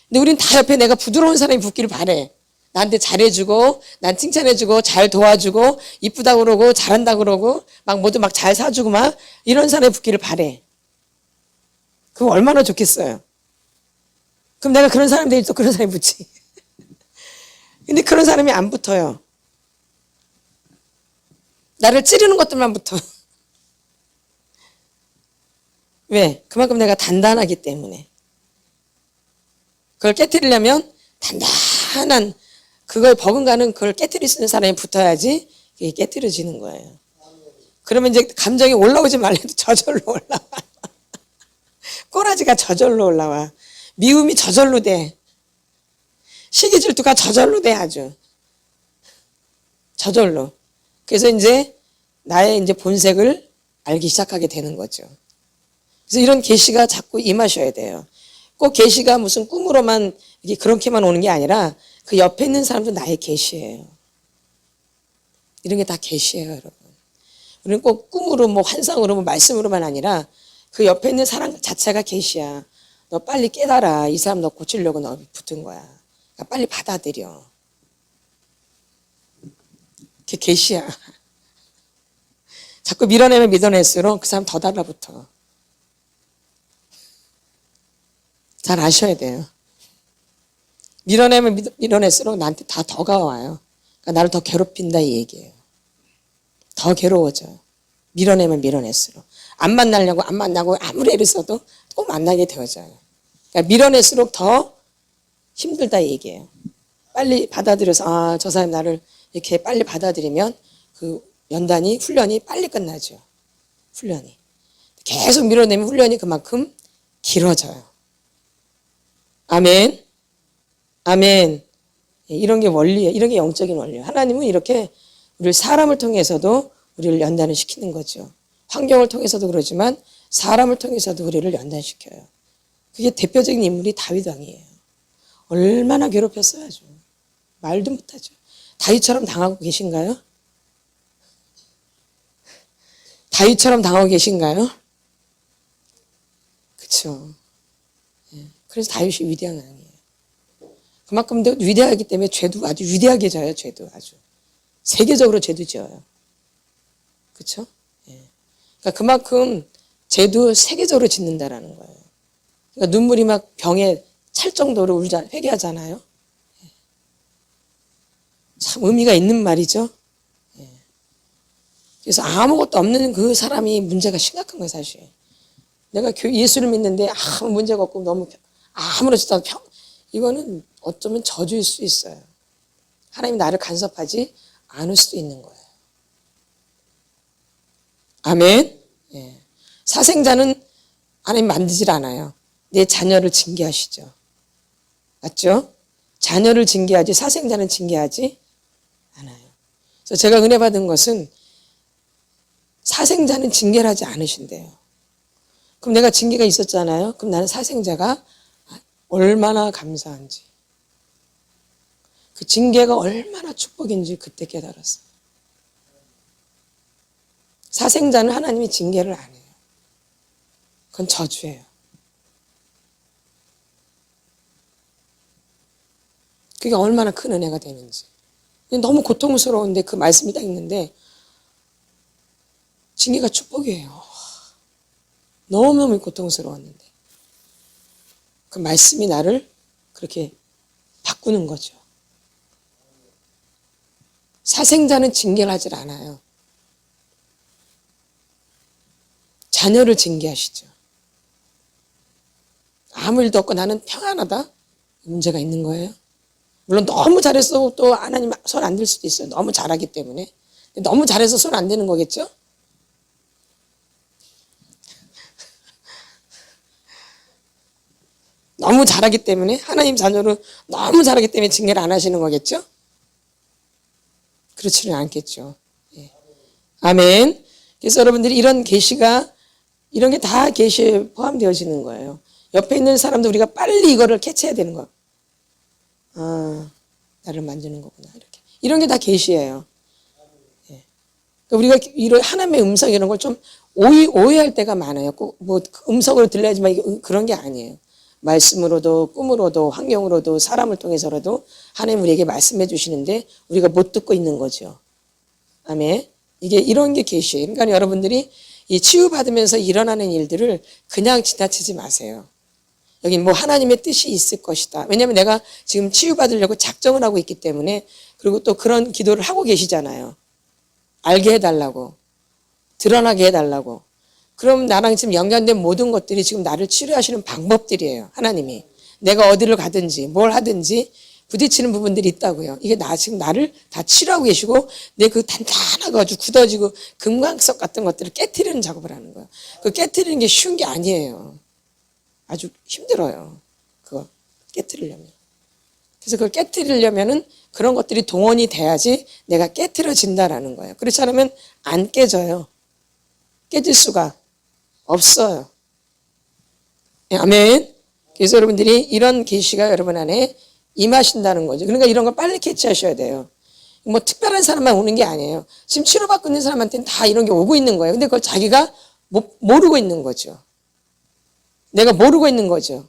근데 우린 다 옆에 내가 부드러운 사람이 붙기를 바래. 나한테 잘해주고, 난 칭찬해주고, 잘 도와주고, 이쁘다 그러고, 잘한다 그러고, 막 모두 막 잘 사주고 막 이런 사람이 붙기를 바래. 그럼 얼마나 좋겠어요. 그럼 내가 그런 사람이 되니 또 그런 사람이 붙지. 근데 그런 사람이 안 붙어요. 나를 찌르는 것들만 붙어. 왜? 그만큼 내가 단단하기 때문에. 그걸 깨뜨리려면 단단한 그걸 버금가는 그걸 깨뜨릴 수 있는 사람이 붙어야지 이게 깨뜨려지는 거예요. 그러면 이제 감정이 올라오지 말래도 저절로 올라와. 꼬라지가 저절로 올라와. 미움이 저절로 돼. 시기 질투가 저절로 돼 아주. 저절로. 그래서 이제 나의 이제 본색을 알기 시작하게 되는 거죠. 그래서 이런 계시가 자꾸 임하셔야 돼요. 꼭 계시가 무슨 꿈으로만 이게 그렇게만 오는 게 아니라 그 옆에 있는 사람도 나의 계시예요. 이런 게 다 계시예요, 여러분. 우리는 꼭 꿈으로 뭐 환상으로 뭐 말씀으로만 아니라 그 옆에 있는 사람 자체가 계시야. 너 빨리 깨달아. 이 사람 너 고치려고 너 붙은 거야. 그러니까 빨리 받아들여. 그게 계시야. 자꾸 밀어내면 밀어낼수록 그 사람 더 달라붙어. 잘 아셔야 돼요. 밀어내면 밀어낼수록 나한테 다 더 가와요. 그러니까 나를 더 괴롭힌다 이 얘기예요. 더 괴로워져요. 밀어내면 밀어낼수록. 안 만나려고 안 만나고 아무리 애를 써도 또 만나게 되어져요. 그러니까 밀어낼수록 더 힘들다 이 얘기예요. 빨리 받아들여서 아, 저 사람 나를 이렇게 빨리 받아들이면 그 연단이 훈련이 빨리 끝나죠. 훈련이. 계속 밀어내면 훈련이 그만큼 길어져요. 아멘. 아멘. 이런 게 원리예요. 이런 게 영적인 원리예요. 하나님은 이렇게 우리를 사람을 통해서도 우리를 연단을 시키는 거죠. 환경을 통해서도 그러지만 사람을 통해서도 우리를 연단시켜요. 그게 대표적인 인물이 다윗 왕이에요. 얼마나 괴롭혔어요. 아주. 말도 못하죠. 다윗처럼 당하고 계신가요? 다윗처럼 당하고 계신가요? 그렇죠. 그래서 다윗이 위대한 왕이에요. 그만큼 위대하기 때문에 죄도 아주 위대하게 져요. 죄도 아주. 세계적으로 죄도 지어요. 그렇죠? 그러니까 그만큼 죄도 세계적으로 짓는다라는 거예요. 그러니까 눈물이 막 병에 찰 정도로 회개하잖아요. 참 의미가 있는 말이죠. 그래서 아무것도 없는 그 사람이 문제가 심각한 거예요, 사실. 내가 예수를 믿는데 아무 문제가 없고 너무 아무렇지도 않고 이거는 어쩌면 저주일 수 있어요. 하나님이 나를 간섭하지 않을 수도 있는 거예요. 아멘. 예. 사생자는 하나님 만드질 않아요. 내 자녀를 징계하시죠. 맞죠? 자녀를 징계하지 사생자는 징계하지 않아요. 그래서 제가 은혜 받은 것은 사생자는 징계를 하지 않으신대요. 그럼 내가 징계가 있었잖아요. 그럼 나는 사생자가 얼마나 감사한지. 그 징계가 얼마나 축복인지 그때 깨달았어요. 사생자는 하나님이 징계를 안 해요. 그건 저주예요. 그게 얼마나 큰 은혜가 되는지. 너무 고통스러운데 그 말씀이 딱 있는데 징계가 축복이에요. 너무너무 고통스러웠는데 그 말씀이 나를 그렇게 바꾸는 거죠. 사생자는 징계를 하질 않아요. 자녀를 징계하시죠. 아무 일도 없고 나는 평안하다? 문제가 있는 거예요. 물론 너무 잘해서 또 하나님 손 안 댈 수도 있어요. 너무 잘하기 때문에. 너무 잘해서 손 안 대는 거겠죠? 너무 잘하기 때문에, 하나님 자녀로 너무 잘하기 때문에 징계를 안 하시는 거겠죠? 그렇지는 않겠죠. 예. 아멘. 그래서 여러분들이 이런 계시가, 이런 게 다 계시에 포함되어지는 거예요. 옆에 있는 사람도 우리가 빨리 이거를 캐치해야 되는 거예요. 아, 나를 만지는 거구나. 이렇게. 이런 게 다 계시예요. 예. 그러니까 우리가 이런 하나님의 음성 이런 걸 좀 오해할 때가 많아요. 꼭 뭐 음성으로 들려야지만 이게 그런 게 아니에요. 말씀으로도 꿈으로도 환경으로도 사람을 통해서라도 하나님 우리에게 말씀해 주시는데 우리가 못 듣고 있는 거죠. 아멘. 이게 이런 게 계시예요. 그러니까 여러분들이 이 치유받으면서 일어나는 일들을 그냥 지나치지 마세요. 여기 뭐 하나님의 뜻이 있을 것이다. 왜냐하면 내가 지금 치유받으려고 작정을 하고 있기 때문에, 그리고 또 그런 기도를 하고 계시잖아요. 알게 해달라고, 드러나게 해달라고. 그럼 나랑 지금 연관된 모든 것들이 지금 나를 치료하시는 방법들이에요. 하나님이. 내가 어디를 가든지 뭘 하든지 부딪히는 부분들이 있다고요. 이게 지금 나를 다 치료하고 계시고 내 그 단단하고 아주 굳어지고 금강석 같은 것들을 깨트리는 작업을 하는 거예요. 그 깨트리는 게 쉬운 게 아니에요. 아주 힘들어요. 그거 깨트리려면. 그래서 그걸 깨트리려면은 그런 것들이 동원이 돼야지 내가 깨트려진다라는 거예요. 그렇지 않으면 안 깨져요. 깨질 수가 없어요. 아멘. 그래서 여러분들이 이런 계시가 여러분 안에 임하신다는 거죠. 그러니까 이런 걸 빨리 캐치하셔야 돼요. 뭐 특별한 사람만 오는 게 아니에요. 지금 치료받고 있는 사람한테는 다 이런 게 오고 있는 거예요. 근데 그걸 자기가 모르고 있는 거죠. 내가 모르고 있는 거죠.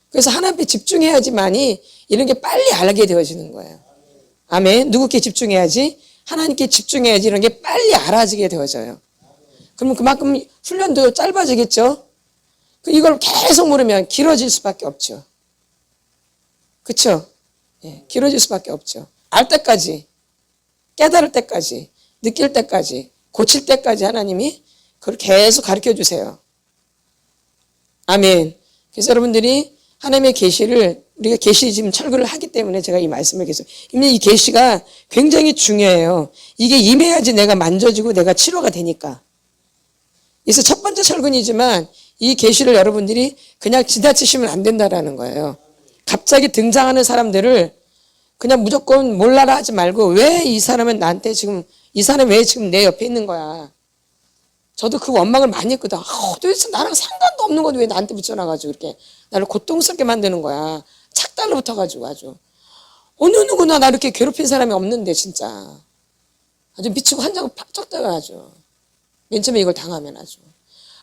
그래서 하나님께 집중해야지만이 이런 게 빨리 알게 되어지는 거예요. 아멘. 누구께 집중해야지? 하나님께 집중해야지 이런 게 빨리 알아지게 되어져요. 그러면 그만큼 훈련도 짧아지겠죠? 이걸 계속 모르면 길어질 수밖에 없죠. 그렇죠? 예, 길어질 수밖에 없죠. 알 때까지, 깨달을 때까지, 느낄 때까지, 고칠 때까지 하나님이 그걸 계속 가르쳐 주세요. 아멘. 그래서 여러분들이 하나님의 계시를, 우리가 계시 지금 철거를 하기 때문에 제가 이 말씀을 계속, 이 계시가 굉장히 중요해요. 이게 임해야지 내가 만져지고 내가 치료가 되니까. 그래서 첫 번째 철근이지만 이 계시를 여러분들이 그냥 지나치시면 안 된다라는 거예요. 갑자기 등장하는 사람들을 그냥 무조건 몰라라 하지 말고, 왜 이 사람은 나한테 지금, 이 사람이 왜 지금 내 옆에 있는 거야. 저도 그 원망을 많이 했거든. 도대체 나랑 상관도 없는 건데 왜 나한테 붙여놔가지고 이렇게 나를 고통스럽게 만드는 거야. 착달로 붙어가지고 아주. 어느 누구나 나 이렇게 괴롭힌 사람이 없는데 진짜. 아주 미치고 환장을 팍 떠가지고. 맨 처음에 이걸 당하면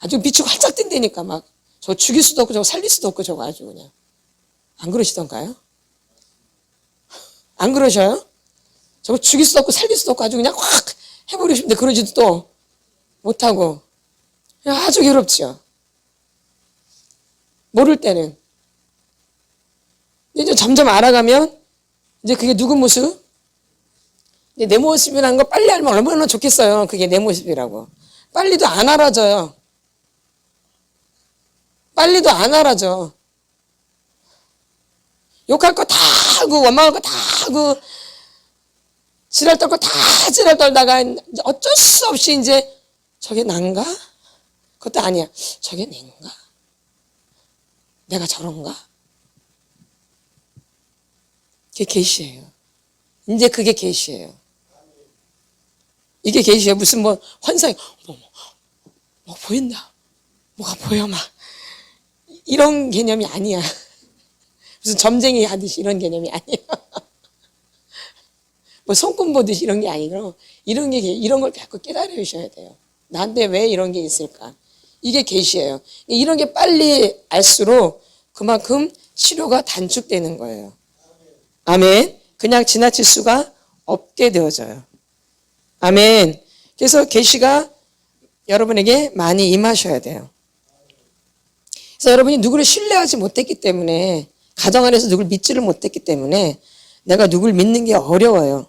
아주 미치고 활짝 뛴다니까 막. 저 죽일 수도 없고 저거 살릴 수도 없고 저거 아주 그냥. 안 그러시던가요? 안 그러셔요? 저거 죽일 수도 없고 살릴 수도 없고 아주 그냥 확 해버리고 싶은데 그러지도 또 못하고. 아주 괴롭죠. 모를 때는. 이제 점점 알아가면 이제 그게 누구 모습? 이제 내 모습이라는 거 빨리 알면 얼마나 좋겠어요. 그게 내 모습이라고. 빨리도 안 알아져요. 빨리도 안 알아져. 욕할 거 다 하고 원망할 거 다 하고 지랄 떨 거 다 지랄 떨다가 어쩔 수 없이 이제 저게 난가? 그것도 아니야. 저게 내인가? 내가 저런가? 그게 계시예요. 이제 그게 계시예요. 이게 계시예요. 무슨 뭐 환상이 뭐 보인다. 뭐가 보여 막. 이런 개념이 아니야. 무슨 점쟁이 하듯이 이런 개념이 아니에요. 뭐 손금 보듯이 이런 게 아니고 이런 걸 자꾸 깨달으셔야 돼요. 나한테 왜 이런 게 있을까? 이게 계시예요. 이런 게 빨리 알수록 그만큼 치료가 단축되는 거예요. 아멘. 그냥 지나칠 수가 없게 되어져요. 아멘. 그래서 계시가 여러분에게 많이 임하셔야 돼요. 그래서 여러분이 누구를 신뢰하지 못했기 때문에, 가정 안에서 누구를 믿지를 못했기 때문에 내가 누구를 믿는 게 어려워요.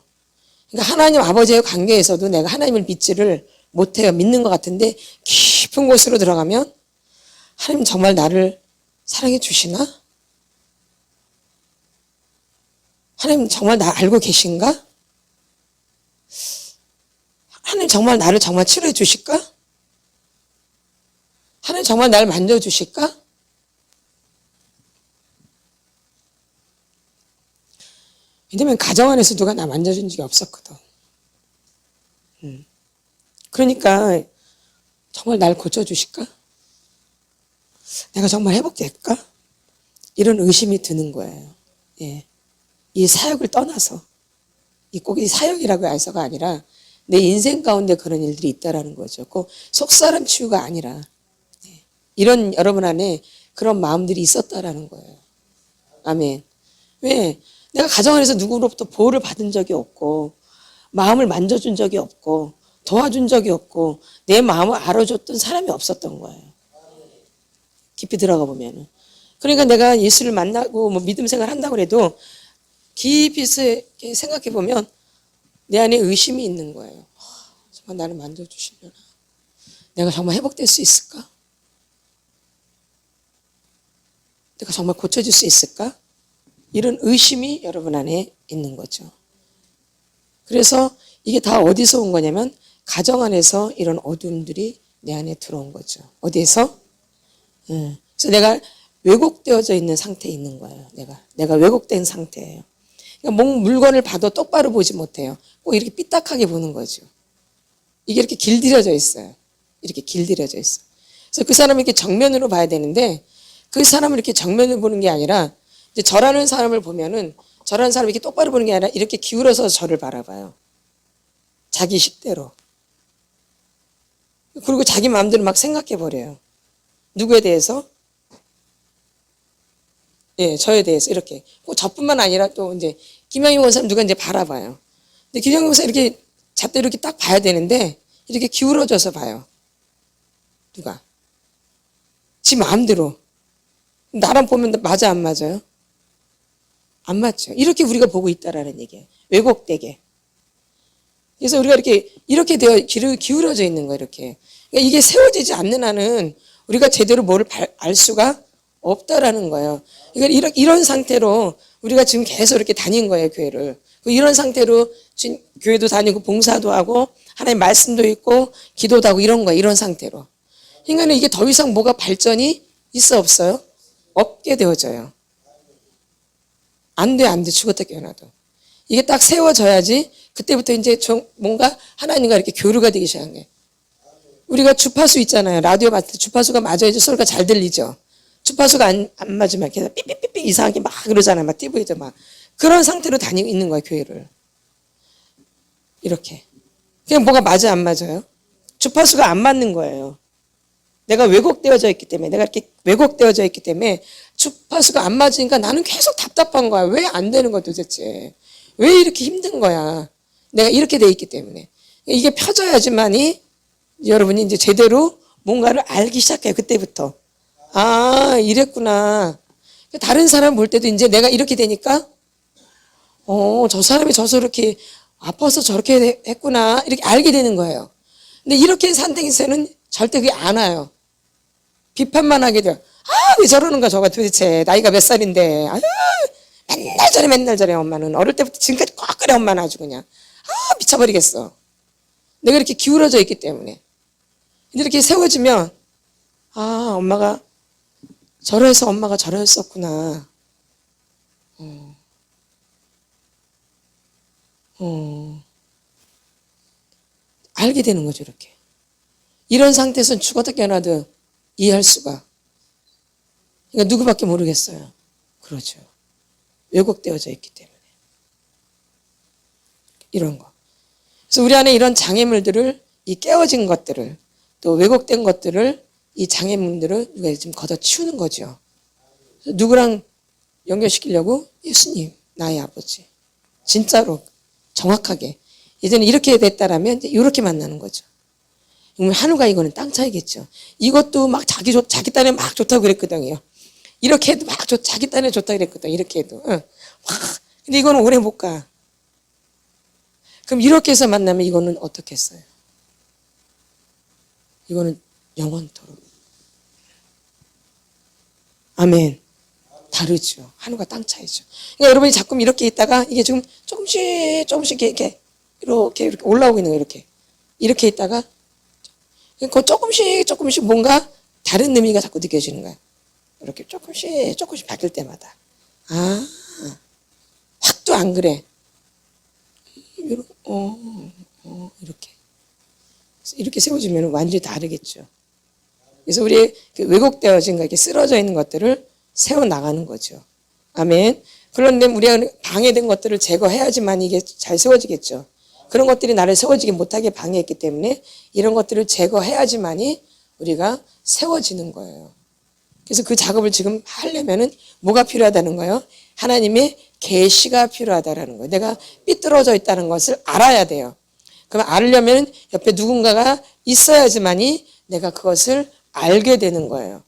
그러니까 하나님 아버지의 관계에서도 내가 하나님을 믿지를 못해요. 믿는 것 같은데 깊은 곳으로 들어가면 하나님 정말 나를 사랑해 주시나? 하나님 정말 나 알고 계신가? 하나님 정말 나를 정말 치료해 주실까? 하나님 정말 나를 만져주실까? 왜냐면 가정 안에서 누가 나 만져준 적이 없었거든. 그러니까 정말 날 고쳐주실까? 내가 정말 회복될까? 이런 의심이 드는 거예요. 예. 이 사역을 떠나서 꼭 이 사역이라고 해서가 아니라 내 인생 가운데 그런 일들이 있다라는 거죠. 꼭 속사람 치유가 아니라 이런 여러분 안에 그런 마음들이 있었다라는 거예요. 아멘. 왜? 내가 가정 안에서 누구로부터 보호를 받은 적이 없고 마음을 만져준 적이 없고 도와준 적이 없고 내 마음을 알아줬던 사람이 없었던 거예요. 깊이 들어가 보면은. 그러니까 내가 예수를 만나고 뭐 믿음 생활 한다고 해도 깊이 생각해 보면 내 안에 의심이 있는 거예요. 정말 나를 만져주시려나? 내가 정말 회복될 수 있을까? 내가 정말 고쳐질 수 있을까? 이런 의심이 여러분 안에 있는 거죠. 그래서 이게 다 어디서 온 거냐면 가정 안에서 이런 어둠들이 내 안에 들어온 거죠. 어디에서? 그래서 내가 왜곡되어져 있는 상태에 있는 거예요. 내가 왜곡된 상태예요. 그러니까 물건을 봐도 똑바로 보지 못해요. 꼭 이렇게 삐딱하게 보는 거죠. 이게 이렇게 길들여져 있어요. 이렇게 길들여져 있어. 그래서 그 사람을 이렇게 정면으로 봐야 되는데 그 사람을 이렇게 정면으로 보는 게 아니라 이제 저라는 사람을 보면은 저라는 사람이 이렇게 똑바로 보는 게 아니라 이렇게 기울어서 저를 바라봐요. 자기 식대로. 그리고 자기 마음대로 막 생각해 버려요. 누구에 대해서? 예, 저에 대해서 이렇게. 꼭 저뿐만 아니라 또 이제 김영희 원사님 누가 이제 바라봐요. 근데 김영희 원사 이렇게 잣대로 이렇게 딱 봐야 되는데 이렇게 기울어져서 봐요. 누가? 지 마음대로. 나랑 보면 맞아 안 맞아요? 안 맞죠. 이렇게 우리가 보고 있다라는 얘기예요. 왜곡되게. 그래서 우리가 이렇게 되어 기울어져 있는 거예요. 이렇게. 그러니까 이게 세워지지 않는 한은 우리가 제대로 뭐를 알 수가 없다라는 거예요. 그러니까 이런 상태로 우리가 지금 계속 이렇게 다닌 거예요. 교회를. 이런 상태로 지금 교회도 다니고 봉사도 하고 하나님 말씀도 있고 기도도 하고 이런 거예요. 이런 상태로. 그러니까 이게 더 이상 뭐가 발전이 있어 없어요? 없게 되어져요. 안 돼. 죽었다 깨어나도. 이게 딱 세워져야지 그때부터 이제 뭔가 하나님과 이렇게 교류가 되기 시작한 거예요. 우리가 주파수 있잖아요. 라디오 봤을 때 주파수가 맞아야지 소리가 잘 들리죠. 주파수가 안 맞으면 계속 삐삐삐삐 이상하게 막 그러잖아요. 막 띠부이도 막. 그런 상태로 다니고 있는 거예요. 교회를. 이렇게. 그냥 뭐가 맞아 안 맞아요? 주파수가 안 맞는 거예요. 내가 왜곡되어져 있기 때문에 내가 이렇게 왜곡되어져 있기 때문에 주파수가 안 맞으니까 나는 계속 답답한 거야. 왜 안 되는 거야 도대체. 왜 이렇게 힘든 거야. 내가 이렇게 돼 있기 때문에. 이게 펴져야지만이 여러분이 이제 제대로 뭔가를 알기 시작해요. 그때부터. 아, 이랬구나. 다른 사람 볼 때도 이제 내가 이렇게 되니까 저 사람이 저렇게 아파서 저렇게 했구나. 이렇게 알게 되는 거예요. 근데 이렇게 산땡에서는 절대 그게 안 와요. 비판만 하게 돼요. 아, 왜 저러는가 저가 도대체. 나이가 몇 살인데. 아유, 맨날 저래 엄마는. 어릴 때부터 지금까지 꼭 그래 엄마는 아주 그냥. 아, 미쳐버리겠어. 내가 이렇게 기울어져 있기 때문에. 근데 이렇게 세워지면 아, 엄마가 저래서 엄마가 저랬었구나. 알게 되는 거죠, 이렇게. 이런 상태에서는 죽었다 깨어나도 이해할 수가. 그러니까 누구밖에 모르겠어요. 그렇죠. 왜곡되어져 있기 때문에. 이런 거. 그래서 우리 안에 이런 장애물들을, 이 깨어진 것들을, 또 왜곡된 것들을, 이 장애물들을 누가 좀 걷어치우는 거죠. 누구랑 연결시키려고? 예수님, 나의 아버지. 진짜로, 정확하게. 예전에 이렇게 됐다라면 이렇게 만나는 거죠. 하늘과 이거는 땅 차이겠죠. 이것도 막 자기 딴에 막 좋다고 그랬거든요. 이렇게 해도 막 자기 딴에 좋다고 그랬거든. 이렇게 해도. 근데 이거는 오래 못 가. 그럼 이렇게 해서 만나면 이거는 어떻게 했어요? 이거는 영원토록. 아멘. 다르죠. 하늘과 땅 차이죠. 그러니까 여러분이 자꾸 이렇게 있다가 이게 지금 조금씩 이렇게 올라오고 있는 거예요. 이렇게 있다가 그 조금씩 뭔가 다른 의미가 자꾸 느껴지는 거예요. 이렇게 조금씩 바뀔 때마다. 아, 확도 안 그래. 이렇게 세워지면 완전히 다르겠죠. 그래서 우리 왜곡되어진 거, 이렇게 쓰러져 있는 것들을 세워나가는 거죠. 아멘. 그런데 우리가 방해된 것들을 제거해야지만 이게 잘 세워지겠죠. 그런 것들이 나를 세워지게 못하게 방해했기 때문에 이런 것들을 제거해야지만이 우리가 세워지는 거예요. 그래서 그 작업을 지금 하려면은 뭐가 필요하다는 거예요? 하나님의 계시가 필요하다라는 거예요. 내가 삐뚤어져 있다는 것을 알아야 돼요. 그럼 알려면 옆에 누군가가 있어야지만이 내가 그것을 알게 되는 거예요.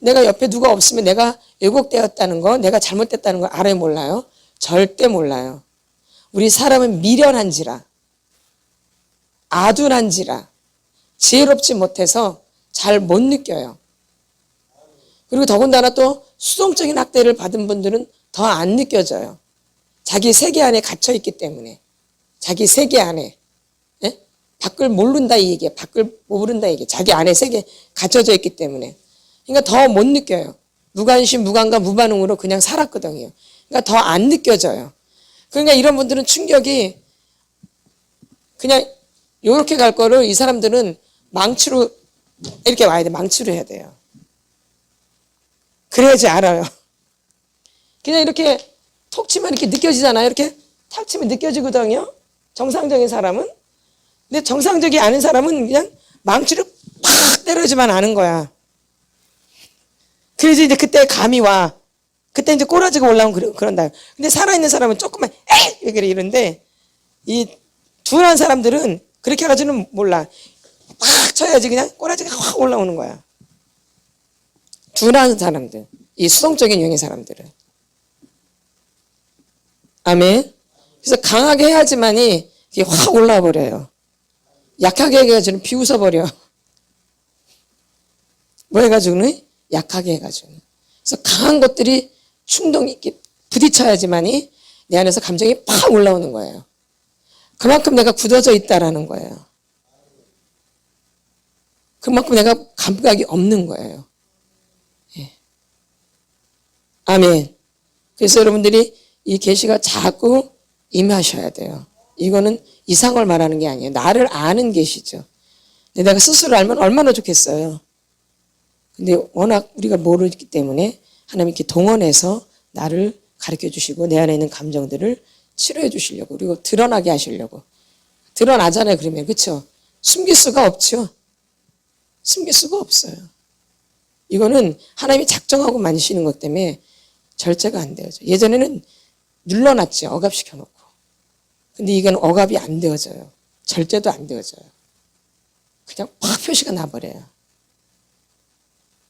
내가 옆에 누가 없으면 내가 왜곡되었다는 거, 내가 잘못됐다는 걸 알아요, 몰라요? 절대 몰라요. 우리 사람은 미련한지라, 아둔한지라, 지혜롭지 못해서 잘 못 느껴요. 그리고 더군다나 또 수동적인 학대를 받은 분들은 더 안 느껴져요. 자기 세계 안에 갇혀 있기 때문에. 자기 세계 안에. 예? 밖을 모른다 이 얘기예요. 밖을 모른다 이 얘기예요. 자기 안에 세계에 갇혀져 있기 때문에. 그러니까 더 못 느껴요. 무관심, 무감각, 무반응으로 그냥 살았거든요. 그러니까 더 안 느껴져요. 그러니까 이런 분들은 충격이 그냥 이렇게 갈 거를 이 사람들은 망치로 이렇게 와야 돼. 망치로 해야 돼요. 그래야지 알아요. 그냥 이렇게 톡 치면 이렇게 느껴지잖아요. 이렇게 탁 치면 느껴지거든요. 정상적인 사람은. 근데 정상적이 아닌 사람은 그냥 망치로 팍 때려주만 아는 거야. 그래서 이제 그때 감이 와. 그때 이제 꼬라지가 올라오면 그런다. 근데 살아있는 사람은 조금만 에이! 이러는데 이 둔한 사람들은 그렇게 해가지고는 몰라. 팍 쳐야지 그냥 꼬라지가 확 올라오는 거야. 둔한 사람들. 이 수동적인 유형의 사람들은. 아멘. 그래서 강하게 해야지만이 이게 확 올라와 버려요. 약하게 해가지고는 비웃어버려. 뭐 해가지고는? 약하게 해가지고는. 그래서 강한 것들이 충동이 이렇게 부딪혀야지만이 내 안에서 감정이 팍 올라오는 거예요. 그만큼 내가 굳어져 있다라는 거예요. 그만큼 내가 감각이 없는 거예요. 예. 아멘. 그래서 여러분들이 이 계시가 자꾸 임하셔야 돼요. 이거는 이상을 말하는 게 아니에요. 나를 아는 계시죠. 근데 내가 스스로 알면 얼마나 좋겠어요. 근데 워낙 우리가 모르기 때문에 하나님 이렇게 동원해서 나를 가르쳐 주시고 내 안에 있는 감정들을 치료해 주시려고 그리고 드러나게 하시려고. 드러나잖아요. 그러면. 그렇죠? 숨길 수가 없죠. 숨길 수가 없어요. 이거는 하나님이 작정하고 만드시는 것 때문에 절제가 안 되어져. 예전에는 눌러놨죠. 억압시켜놓고. 근데 이건 억압이 안 되어져요. 절제도 안 되어져요. 그냥 팍 표시가 나버려요.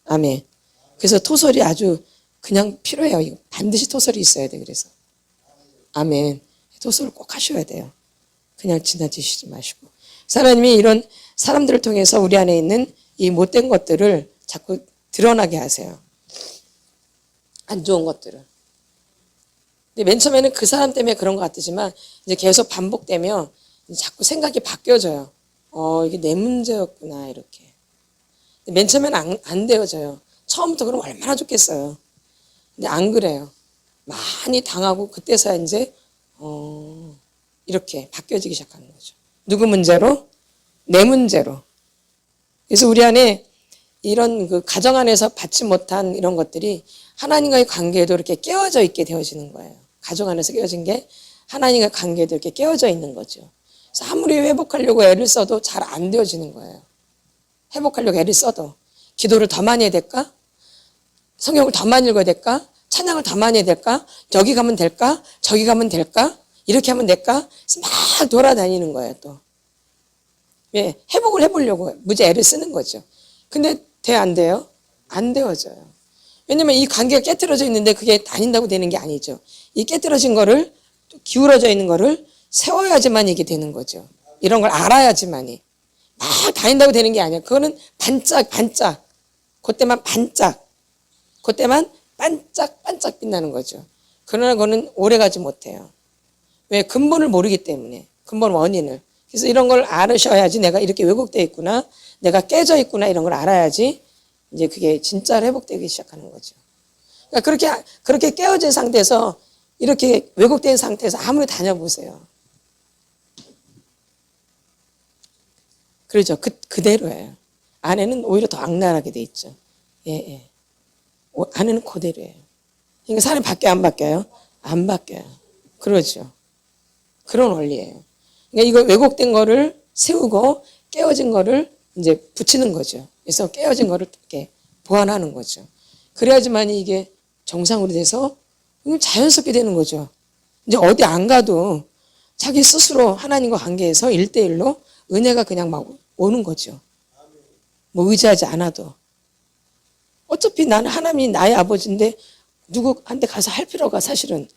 아멘. 그래서 토설이 아주 그냥 필요해요. 이거 반드시 토설이 있어야 돼. 그래서. 아멘. 토설을 꼭 하셔야 돼요. 그냥 지나치시지 마시고. 하나님이 이런 사람들을 통해서 우리 안에 있는 이 못된 것들을 자꾸 드러나게 하세요. 안 좋은 것들을. 근데 맨 처음에는 그 사람 때문에 그런 것 같지만 이제 계속 반복되면 자꾸 생각이 바뀌어져요. 이게 내 문제였구나 이렇게. 근데 맨 처음에는 안 되어져요. 처음부터 그럼 얼마나 좋겠어요. 근데 안 그래요. 많이 당하고 그때서야 이제 이렇게 바뀌어지기 시작하는 거죠. 누구 문제로? 내 문제로. 그래서 우리 안에 이런 그 가정 안에서 받지 못한 이런 것들이 하나님과의 관계에도 이렇게 깨어져 있게 되어지는 거예요. 가정 안에서 깨어진 게 하나님과의 관계에도 이렇게 깨어져 있는 거죠. 그래서 아무리 회복하려고 애를 써도 잘 안 되어지는 거예요. 회복하려고 애를 써도. 기도를 더 많이 해야 될까? 성경을 더 많이 읽어야 될까? 찬양을 더 많이 해야 될까? 여기 가면 될까? 저기 가면 될까? 이렇게 하면 될까? 그래서 막 돌아다니는 거예요, 또. 예, 회복을 해보려고 무지 애를 쓰는 거죠. 근데 안 돼요? 안 되어져요. 왜냐면 이 관계가 깨트려져 있는데 그게 다닌다고 되는 게 아니죠. 이 깨트려진 거를, 기울어져 있는 거를 세워야지만 이게 되는 거죠. 이런 걸 알아야지만이. 막 다닌다고 되는 게 아니에요. 그거는 반짝. 그때만 반짝. 그때만 반짝반짝 빛나는 거죠. 그러나 그거는 오래가지 못해요. 왜? 근본을 모르기 때문에. 근본 원인을. 그래서 이런 걸 알으셔야지 내가 이렇게 왜곡되어 있구나, 내가 깨져 있구나, 이런 걸 알아야지 이제 그게 진짜로 회복되기 시작하는 거죠. 그러니까 그렇게 깨어진 상태에서, 이렇게 왜곡된 상태에서 아무리 다녀보세요. 그러죠. 그대로예요. 안에는 오히려 더 악랄하게 돼 있죠. 예. 안에는 그대로예요. 그러니까 사람이 바뀌어요, 안 바뀌어요? 안 바뀌어요. 그러죠. 그런 원리예요. 그러니까 이거 왜곡된 거를 세우고 깨어진 거를 이제 붙이는 거죠. 그래서 깨어진 거를 이렇게 보완하는 거죠. 그래야지만 이게 정상으로 돼서 자연스럽게 되는 거죠. 이제 어디 안 가도 자기 스스로 하나님과 관계에서 1대1로 은혜가 그냥 막 오는 거죠. 뭐 의지하지 않아도. 어차피 나는 하나님이 나의 아버지인데 누구한테 가서 할 필요가 사실은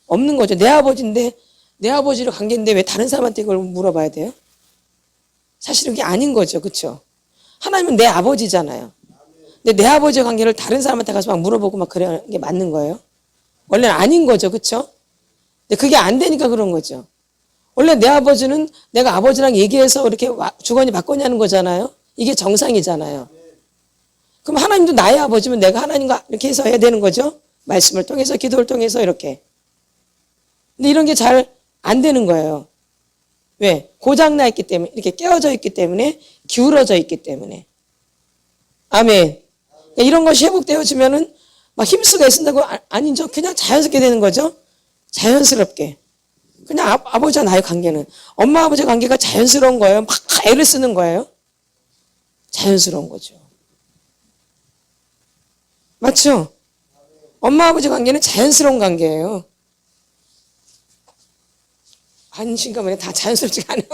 없는 거죠. 내 아버지인데, 내 아버지로 관계인데 왜 다른 사람한테 이걸 물어봐야 돼요? 사실은 그게 아닌 거죠. 그렇죠? 하나님은 내 아버지잖아요. 근데 내 아버지의 관계를 다른 사람한테 가서 막 물어보고 막 그러는 게 맞는 거예요? 원래는 아닌 거죠. 그렇죠? 근데 그게 안 되니까 그런 거죠. 원래 내 아버지는 내가 아버지랑 얘기해서 이렇게 주거니 받거니 하는 거잖아요. 이게 정상이잖아요. 그럼 하나님도 나의 아버지면 내가 하나님과 이렇게 해서 해야 되는 거죠. 말씀을 통해서, 기도를 통해서 이렇게. 근데 이런 게 잘 안 되는 거예요. 왜? 고장나 있기 때문에, 이렇게 깨어져 있기 때문에, 기울어져 있기 때문에. 아멘. 그러니까 이런 것이 회복되어지면은 막 힘쓰고 애쓴다고 아니죠. 그냥 자연스럽게 되는 거죠. 자연스럽게. 그냥 아버지와 나의 관계는, 엄마 아버지 관계가 자연스러운 거예요. 막 애를 쓰는 거예요. 자연스러운 거죠. 맞죠? 엄마 아버지 관계는 자연스러운 관계예요. 아니신가 다 자연스럽지가 않아요.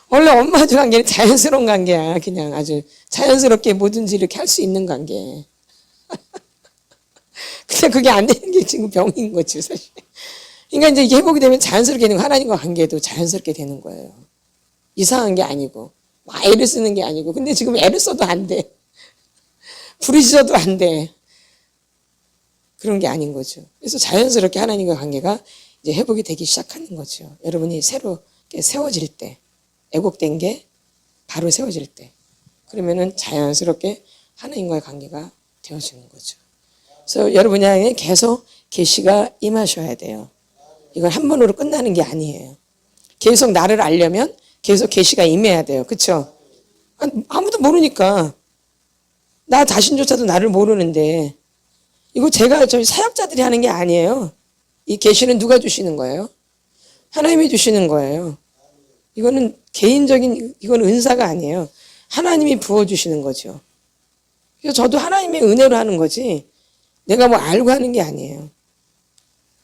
원래 엄마 아버지 관계는 자연스러운 관계야. 그냥 아주 자연스럽게 뭐든지 이렇게 할 수 있는 관계. 근데 그게 안 되는 게 지금 병인 거죠, 사실. 그러니까 이제 이게 회복이 되면 자연스럽게 되는, 하나님과 관계도 자연스럽게 되는 거예요. 이상한 게 아니고, 막 애를 쓰는 게 아니고. 근데 지금 애를 써도 안 돼. 부르짖어도 안 돼. 그런 게 아닌 거죠. 그래서 자연스럽게 하나님과 관계가 이제 회복이 되기 시작하는 거죠. 여러분이 새로 세워질 때, 애곡된 게 바로 세워질 때, 그러면은 자연스럽게 하나님과의 관계가 되어지는 거죠. 그래서 여러분에게 계속 계시가 임하셔야 돼요. 이건 한 번으로 끝나는 게 아니에요. 계속 나를 알려면 계속 계시가 임해야 돼요. 그렇죠? 아무도 모르니까. 나 자신조차도 나를 모르는데, 이거 제가 저희 사역자들이 하는 게 아니에요. 이 계시는 누가 주시는 거예요? 하나님이 주시는 거예요. 이거는 개인적인, 이건 은사가 아니에요. 하나님이 부어주시는 거죠. 그래서 저도 하나님의 은혜로 하는 거지, 내가 뭐 알고 하는 게 아니에요.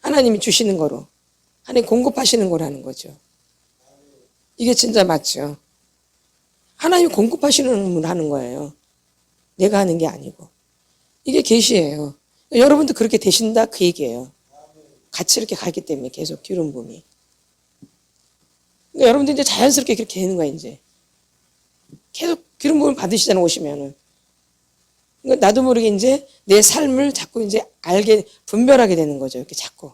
하나님이 주시는 거로, 하나님 공급하시는 거로 하는 거죠. 이게 진짜 맞죠. 하나님이 공급하시는 걸 하는 거예요. 내가 하는 게 아니고. 이게 계시예요. 여러분도 그렇게 되신다 그 얘기예요. 같이 이렇게 가기 때문에 계속 기름 부음이. 그러니까 여러분들 이제 자연스럽게 그렇게 되는 거야 이제. 계속 기름 부음을 받으시잖아 오시면은. 그러니까 나도 모르게 이제 내 삶을 자꾸 이제 알게 분별하게 되는 거죠. 이렇게 자꾸.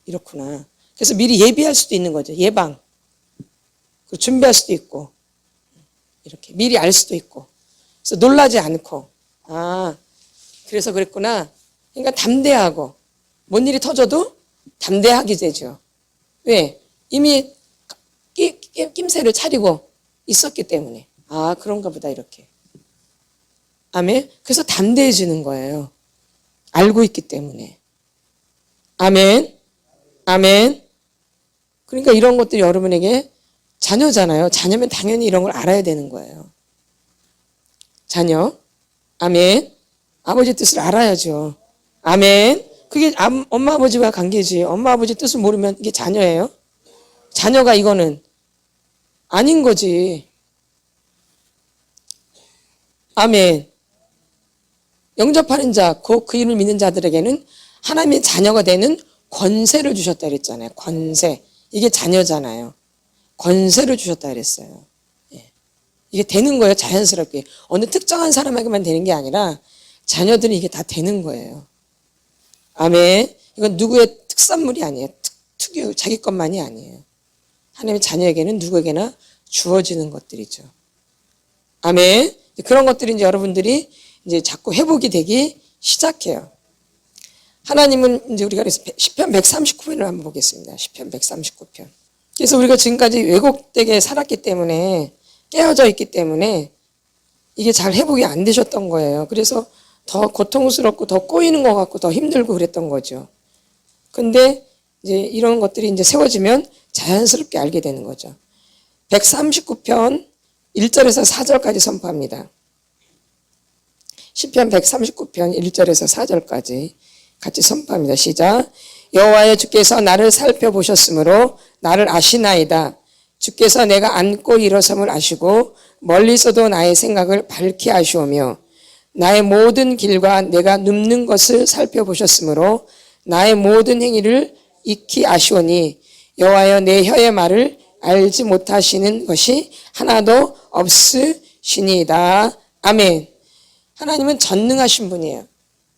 이렇구나. 그래서 미리 예비할 수도 있는 거죠. 예방. 준비할 수도 있고. 이렇게 미리 알 수도 있고. 그래서 놀라지 않고. 그래서 그랬구나. 그러니까 담대하고, 뭔 일이 터져도 담대하게 되죠. 왜? 이미 낌새를 차리고 있었기 때문에. 그런가 보다 이렇게. 아멘. 그래서 담대해지는 거예요. 알고 있기 때문에. 아멘. 아멘. 그러니까 이런 것들이 여러분에게 자녀잖아요. 자녀면 당연히 이런 걸 알아야 되는 거예요. 자녀. 아멘. 아버지 뜻을 알아야죠. 아멘. 그게 엄마 아버지와 관계지. 엄마 아버지 뜻을 모르면 이게 자녀예요? 자녀가 이거는 아닌 거지. 아멘. 영접하는 자, 그 이름을 믿는 자들에게는 하나님의 자녀가 되는 권세를 주셨다 그랬잖아요. 권세. 이게 자녀잖아요. 권세를 주셨다 그랬어요. 이게 되는 거예요. 자연스럽게. 어느 특정한 사람에게만 되는 게 아니라 자녀들이 이게 다 되는 거예요. 아멘. 이건 누구의 특산물이 아니에요. 특유 자기 것만이 아니에요. 하나님의 자녀에게는 누구에게나 주어지는 것들이죠. 아멘. 그런 것들이 이제 여러분들이 이제 자꾸 회복이 되기 시작해요. 하나님은 이제 우리가 그래서 시편 139편을 한번 보겠습니다. 시편 139편. 그래서 우리가 지금까지 왜곡되게 살았기 때문에 깨어져 있기 때문에 이게 잘 회복이 안 되셨던 거예요. 그래서 더 고통스럽고 더 꼬이는 것 같고 더 힘들고 그랬던 거죠. 근데 이제 이런 것들이 이제 세워지면 자연스럽게 알게 되는 거죠. 139편 1절에서 4절까지 선포합니다. 시편 139편 1절에서 4절까지 같이 선포합니다. 시작. 여호와여 주께서 나를 살펴보셨으므로 나를 아시나이다. 주께서 내가 앉고 일어섬을 아시고 멀리서도 나의 생각을 밝히 아시오며 나의 모든 길과 내가 눕는 것을 살펴보셨으므로 나의 모든 행위를 익히 아시오니 여호와여 내 혀의 말을 알지 못하시는 것이 하나도 없으시니이다. 아멘. 하나님은 전능하신 분이에요.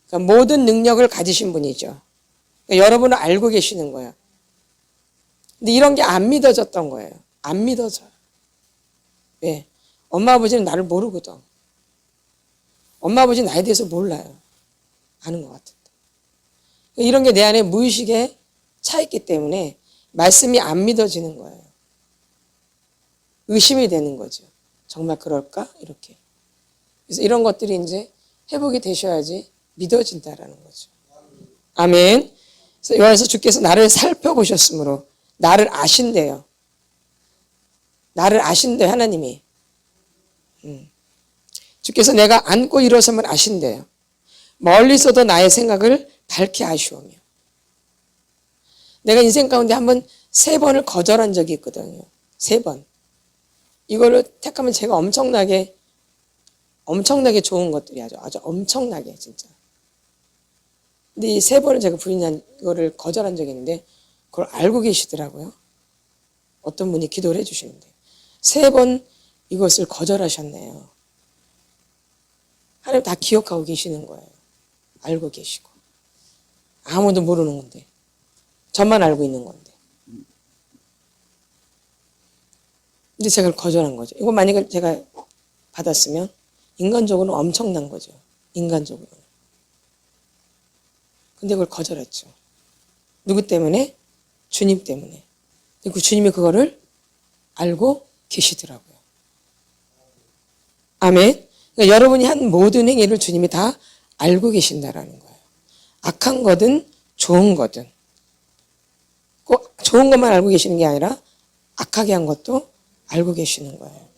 그러니까 모든 능력을 가지신 분이죠. 그러니까 여러분을 알고 계시는 거예요. 근데 이런 게 안 믿어졌던 거예요. 안 믿어져요. 왜? 엄마 아버지는 나를 모르거든. 엄마 아버지는 나에 대해서 몰라요. 아는 것 같은데. 이런 게 내 안에 무의식에 차 있기 때문에 말씀이 안 믿어지는 거예요. 의심이 되는 거죠. 정말 그럴까? 이렇게. 그래서 이런 것들이 이제 회복이 되셔야지 믿어진다라는 거죠. 아멘. 그래서 여호와께서 주께서 나를 살펴보셨으므로 나를 아신대요. 나를 아신대요, 하나님이. 주께서 내가 앉고 일어섬을 아신대요. 멀리서도 나의 생각을 밝히 아시오며. 내가 인생 가운데 한번 3번을 거절한 적이 있거든요. 3번. 이거를 택하면 제가 엄청나게 좋은 것들이 아주 엄청나게 진짜. 근데 이 3번을 제가 부인한 이거를 거절한 적이 있는데 그걸 알고 계시더라고요. 어떤 분이 기도를 해주시는데 3번 이것을 거절하셨네요. 하나님 다 기억하고 계시는 거예요. 알고 계시고. 아무도 모르는 건데. 저만 알고 있는 건데. 근데 제가 그걸 거절한 거죠. 이거 만약에 제가 받았으면 인간적으로는 엄청난 거죠. 인간적으로는. 근데 그걸 거절했죠. 누구 때문에? 주님 때문에. 그 주님이 그거를 알고 계시더라고요. 아멘. 그러니까 여러분이 한 모든 행위를 주님이 다 알고 계신다라는 거예요. 악한 거든 좋은 거든. 꼭 좋은 것만 알고 계시는 게 아니라 악하게 한 것도 알고 계시는 거예요.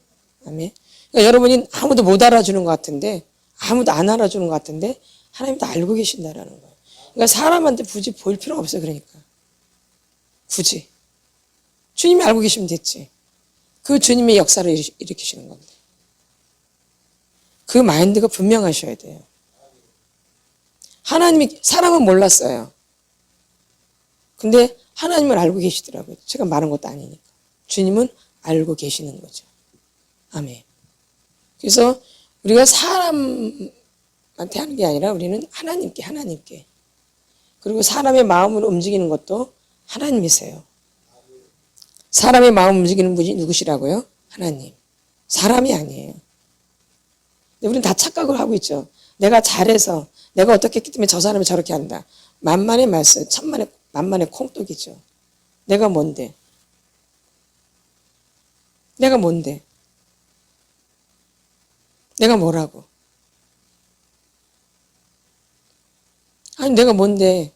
아멘. 그러니까 여러분이 아무도 못 알아주는 것 같은데, 아무도 안 알아주는 것 같은데 하나님 다 알고 계신다라는 거예요. 그러니까 사람한테 굳이 보일 필요가 없어요. 그러니까 굳이 주님이 알고 계시면 됐지. 그 주님의 역사를 일으키시는 건데 그 마인드가 분명하셔야 돼요. 하나님이 사람은 몰랐어요. 근데 하나님을 알고 계시더라고요. 제가 말한 것도 아니니까. 주님은 알고 계시는 거죠. 아멘. 그래서 우리가 사람한테 하는 게 아니라 우리는 하나님께. 그리고 사람의 마음을 움직이는 것도 하나님이세요. 사람의 마음 움직이는 분이 누구시라고요? 하나님. 사람이 아니에요. 근데 우리는 다 착각을 하고 있죠. 내가 잘해서 내가 어떻게 했기 때문에 저 사람이 저렇게 한다. 만만의 말씀, 만만의 콩떡이죠. 내가 뭔데? 내가 뭔데? 내가 뭐라고? 아니 내가 뭔데?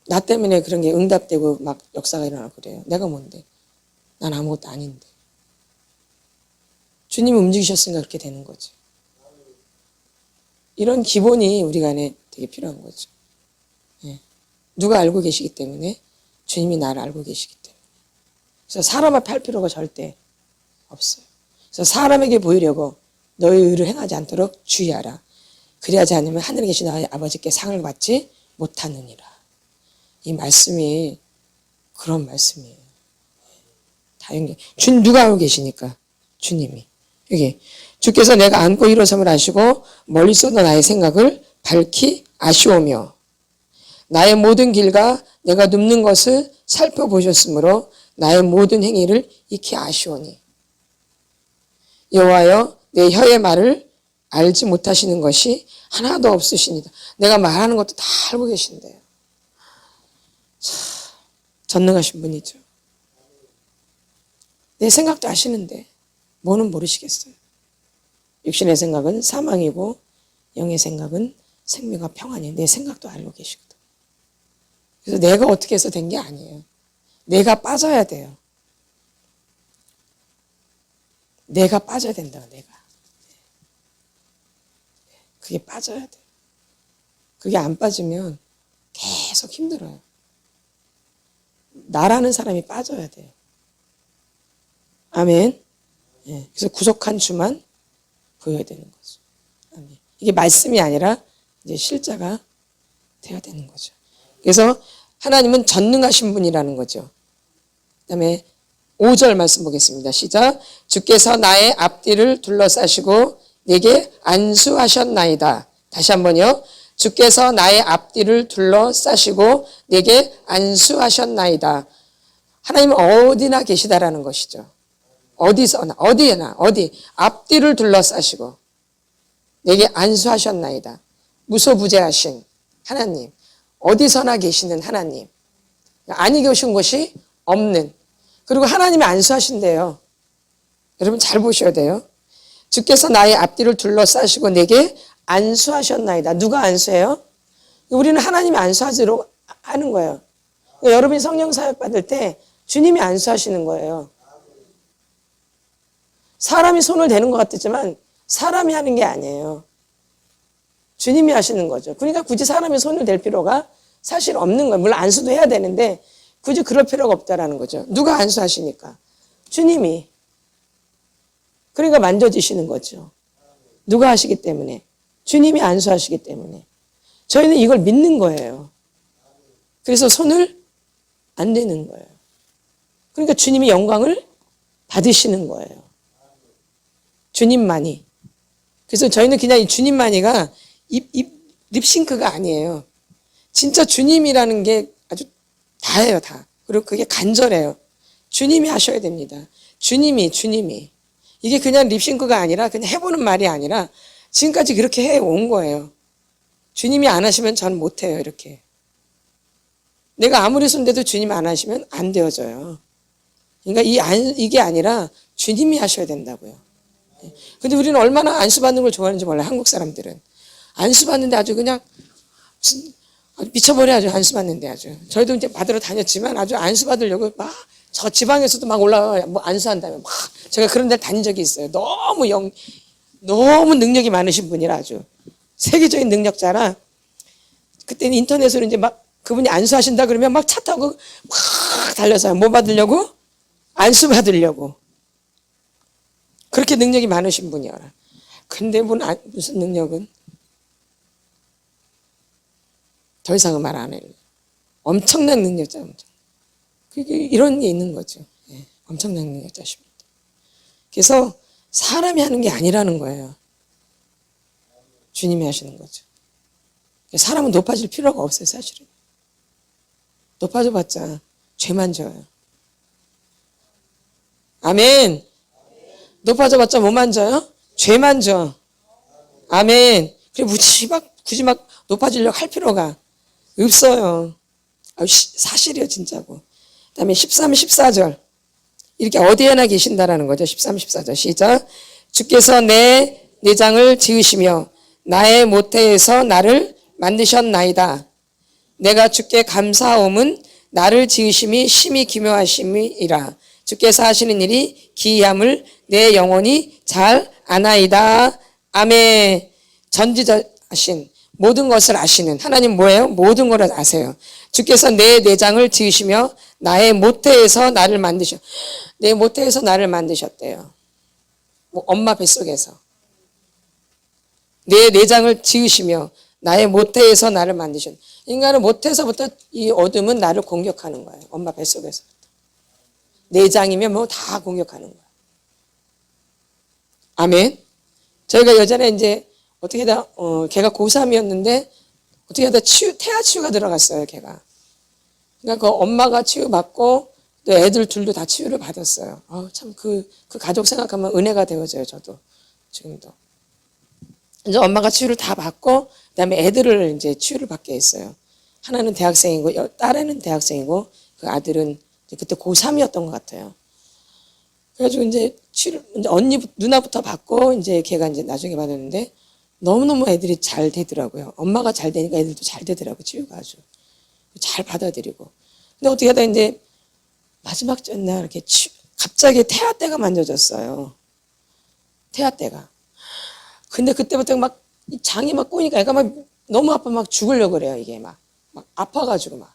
나 때문에 그런 게 응답되고 막 역사가 일어나고 그래요. 내가 뭔데? 난 아무것도 아닌데. 주님이 움직이셨으니까 그렇게 되는 거죠. 이런 기본이 우리가 안에 되게 필요한 거죠. 예. 누가 알고 계시기 때문에? 주님이 나를 알고 계시기 때문에. 그래서 사람 앞에 할 필요가 절대 없어요. 그래서 사람에게 보이려고 너의 의를 행하지 않도록 주의하라. 그리하지 않으면 하늘에 계신 너의 아버지께 상을 받지 못하느니라. 이 말씀이 그런 말씀이에요. 다 연결. 주님 누가 알고 계시니까? 주님이. 여기 주께서 내가 앉고 일어섬을 아시고 멀리서도 나의 생각을 밝히 아시오며 나의 모든 길과 내가 눕는 것을 살펴보셨으므로 나의 모든 행위를 익히 아시오니 여호와여 내 혀의 말을 알지 못하시는 것이 하나도 없으시니다. 내가 말하는 것도 다 알고 계신데요. 전능하신 분이죠. 내 생각도 아시는데 뭐는 모르시겠어요. 육신의 생각은 사망이고 영의 생각은 생명과 평안이에요. 내 생각도 알고 계시거든. 그래서 내가 어떻게 해서 된 게 아니에요. 내가 빠져야 돼요. 내가 빠져야 된다고. 내가. 그게 빠져야 돼요. 그게 안 빠지면 계속 힘들어요. 나라는 사람이 빠져야 돼요. 아멘. 예, 그래서 구속한 주만 보여야 되는 거죠. 아멘. 이게 말씀이 아니라 이제 실자가 되어야 되는 거죠. 그래서 하나님은 전능하신 분이라는 거죠. 그 다음에 5절 말씀 보겠습니다. 시작. 주께서 나의 앞뒤를 둘러싸시고 내게 안수하셨나이다. 다시 한번요. 주께서 나의 앞뒤를 둘러싸시고 내게 안수하셨나이다. 하나님은 어디나 계시다라는 것이죠. 어디서나 어디 앞뒤를 둘러싸시고 내게 안수하셨나이다. 무소부재하신 하나님, 어디서나 계시는 하나님, 아니 계신 곳이 없는. 그리고 하나님이 안수하신대요. 여러분 잘 보셔야 돼요. 주께서 나의 앞뒤를 둘러싸시고 내게 안수하셨나이다. 누가 안수해요? 우리는 하나님이 안수하지로 하는 거예요. 여러분이 성령 사역 받을 때 주님이 안수하시는 거예요. 사람이 손을 대는 것 같지만 사람이 하는 게 아니에요. 주님이 하시는 거죠. 그러니까 굳이 사람이 손을 댈 필요가 사실 없는 거예요. 물론 안수도 해야 되는데 굳이 그럴 필요가 없다라는 거죠. 누가 안수하시니까? 주님이. 그러니까 만져지시는 거죠. 누가 하시기 때문에? 주님이 안수하시기 때문에. 저희는 이걸 믿는 거예요. 그래서 손을 안 대는 거예요. 그러니까 주님이 영광을 받으시는 거예요. 주님만이. 그래서 저희는 그냥 이 주님만이가 립싱크가 아니에요. 진짜 주님이라는 게 아주 다예요, 다. 그리고 그게 간절해요. 주님이 하셔야 됩니다. 주님이. 이게 그냥 립싱크가 아니라 그냥 해보는 말이 아니라 지금까지 그렇게 해온 거예요. 주님이 안 하시면 전 못해요, 이렇게. 내가 아무리 손대도 주님이 안 하시면 안 되어져요. 그러니까 이게 아니라 주님이 하셔야 된다고요. 근데 우리는 얼마나 안수받는 걸 좋아하는지 몰라요, 한국 사람들은. 안수받는데 아주 그냥 미쳐버려, 아주 안수받는데 아주. 저희도 이제 받으러 다녔지만 아주 안수받으려고 막 저 지방에서도 막 올라가요. 뭐 안수한다면 막. 제가 그런 데 다닌 적이 있어요. 너무 능력이 많으신 분이라 아주. 세계적인 능력자라. 그때는 인터넷으로 이제 막 그분이 안수하신다 그러면 막 차 타고 막 달려서요. 뭐 받으려고? 안수 받으려고. 그렇게 능력이 많으신 분이어라. 근데 무슨 능력은? 더 이상은 말 안 해요. 엄청난 능력자. 이런 게 있는 거죠. 예, 엄청난 능력자십니다. 그래서 사람이 하는 게 아니라는 거예요. 주님이 하시는 거죠. 사람은 높아질 필요가 없어요, 사실은. 높아져봤자 죄만 져요. 아멘. 높아져봤자 뭐 만져요? 죄만 져. 아멘. 그래 굳이 막 높아지려고 할 필요가 없어요. 사실이에요, 진짜고. 그 다음에 13, 14절. 이렇게 어디에나 계신다라는 거죠. 13, 14절. 시작. 주께서 내 내장을 지으시며 나의 모태에서 나를 만드셨나이다. 내가 주께 감사함은 나를 지으심이 심히 기묘하심이라. 주께서 하시는 일이 기이함을 내 영혼이 잘 아나이다. 아멘. 전지전하신 모든 것을 아시는 하나님 뭐예요? 모든 것을 아세요. 주께서 내 내장을 지으시며 나의 모태에서 나를 만드셨. 내 모태에서 나를 만드셨대요. 뭐 엄마 뱃속에서. 내 내장을 지으시며 나의 모태에서 나를 만드셨. 인간은 모태에서부터 이 어둠은 나를 공격하는 거예요. 엄마 뱃속에서부터. 내장이면 뭐 다 공격하는 거예요. 아멘. 저희가 예전에 이제 어떻게 하다 걔가 고3이었는데 어떻게 하다 태아 치유가 들어갔어요, 걔가. 그러니까 그 엄마가 치유받고 또 애들 둘도 다 치유를 받았어요. 참 그 가족 생각하면 은혜가 되어져요, 저도 지금도. 이제 엄마가 치유를 다 받고 그다음에 애들을 이제 치유를 받게 했어요. 하나는 대학생이고 딸애는 대학생이고 그 아들은 그때 고3이었던 것 같아요. 그래가지고 이제 치료 이제 누나부터 받고 이제 걔가 이제 나중에 받았는데 너무너무 애들이 잘 되더라고요. 엄마가 잘 되니까 애들도 잘 되더라고요. 치유가 아주 잘 받아들이고. 근데 어떻게 하다 이제 마지막 전날 이렇게 갑자기 태아때가 만져졌어요. 태아때가. 근데 그때부터 막 장이 막 꼬이니까 애가 막 너무 아파 막 죽으려고 그래요. 이게 막 아파가지고 막.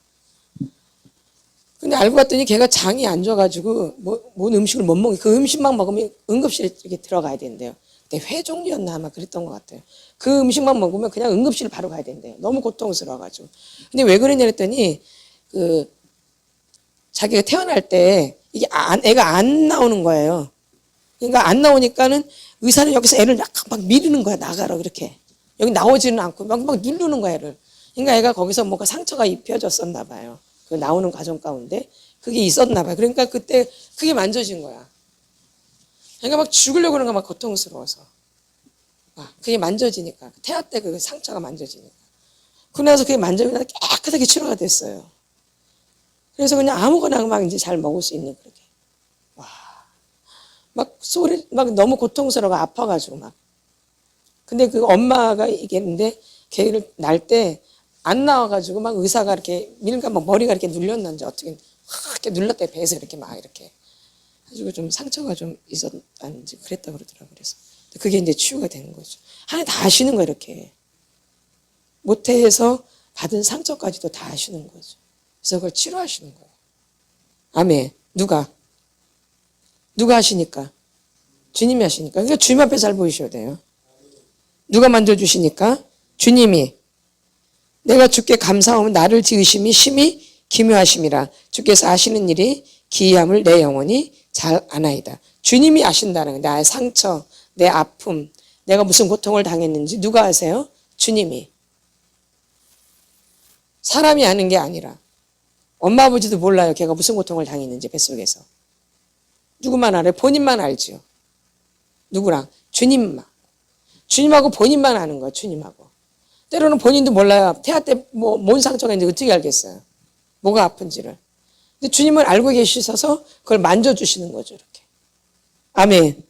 근데 알고 봤더니 걔가 장이 안 좋아가지고 뭔 음식을 못 먹어. 그 음식만 먹으면 응급실에 이렇게 들어가야 된대요. 근데 회 종류였나 아마 그랬던 것 같아요. 그 음식만 먹으면 그냥 응급실 바로 가야 된대요. 너무 고통스러워가지고. 근데 왜 그러냐 했더니 자기가 태어날 때 이게 애가 안 나오는 거예요. 그러니까 안 나오니까는 의사는 여기서 애를 약간 막 미루는 거야. 나가라 이렇게. 여기 나오지는 않고 막 누르는 거야 애를. 그러니까 애가 거기서 뭔가 상처가 입혀졌었나 봐요. 그 나오는 과정 가운데 그게 있었나 봐요. 그러니까 그때 그게 만져진 거야. 그러니까 막 죽으려고 그러는 거야. 막 고통스러워서. 그게 만져지니까. 태아 때 그 상처가 만져지니까. 그러고 그게 만져지니까 깨끗하게 치료가 됐어요. 그래서 그냥 아무거나 막 이제 잘 먹을 수 있는 그렇게. 막 소리, 막 너무 고통스러워 아파가지고 막. 근데 그 엄마가 얘기했는데 걔를 날 때 안 나와가지고 막 의사가 이렇게 밀가 막 머리가 이렇게 눌렸는지 어떻게 이렇게 눌렀대 배에서 이렇게 막 이렇게. 가지고 좀 상처가 좀 있었는지 그랬다고 그러더라고요. 그래서 그게 이제 치유가 되는 거죠. 하나님 다 아시는 거예요, 이렇게. 모태에서 받은 상처까지도 다 아시는 거죠. 그래서 그걸 치료하시는 거예요. 아멘. 누가 하시니까? 주님이 하시니까. 그러니까 주님 앞에 잘 보이셔야 돼요. 누가 만져주시니까? 주님이. 내가 주께 감사하면 나를 지으심이 심히 기묘하심이라. 주께서 아시는 일이 기이함을 내 영혼이 잘 아나이다. 주님이 아신다는 거예요. 나의 상처, 내 아픔, 내가 무슨 고통을 당했는지 누가 아세요? 주님이. 사람이 아는 게 아니라 엄마 아버지도 몰라요. 걔가 무슨 고통을 당했는지 뱃속에서. 누구만 알아요? 본인만 알지요. 누구랑? 주님만. 주님하고 본인만 아는 거예요. 주님하고. 때로는 본인도 몰라요. 태아 때 뭔 상처가 있는지 어떻게 알겠어요. 뭐가 아픈지를. 근데 주님을 알고 계시셔서 그걸 만져주시는 거죠. 이렇게. 아멘.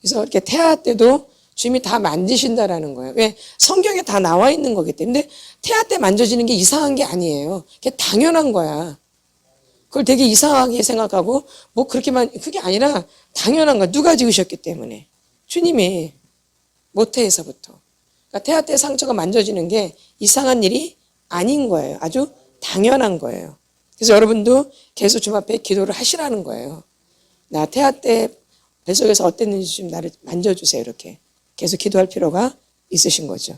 그래서 이렇게 태아 때도 주님이 다 만지신다라는 거예요. 왜? 성경에 다 나와 있는 거기 때문에. 근데 태아 때 만져지는 게 이상한 게 아니에요. 그게 당연한 거야. 그걸 되게 이상하게 생각하고 그게 아니라 당연한 거야. 누가 지으셨기 때문에. 주님이 모태에서부터. 그러니까 태아 때 상처가 만져지는 게 이상한 일이 아닌 거예요. 아주 당연한 거예요. 그래서 여러분도 계속 주님 앞에 기도를 하시라는 거예요. 나 태아 때 뱃속에서 어땠는지 좀 나를 만져주세요. 이렇게 계속 기도할 필요가 있으신 거죠.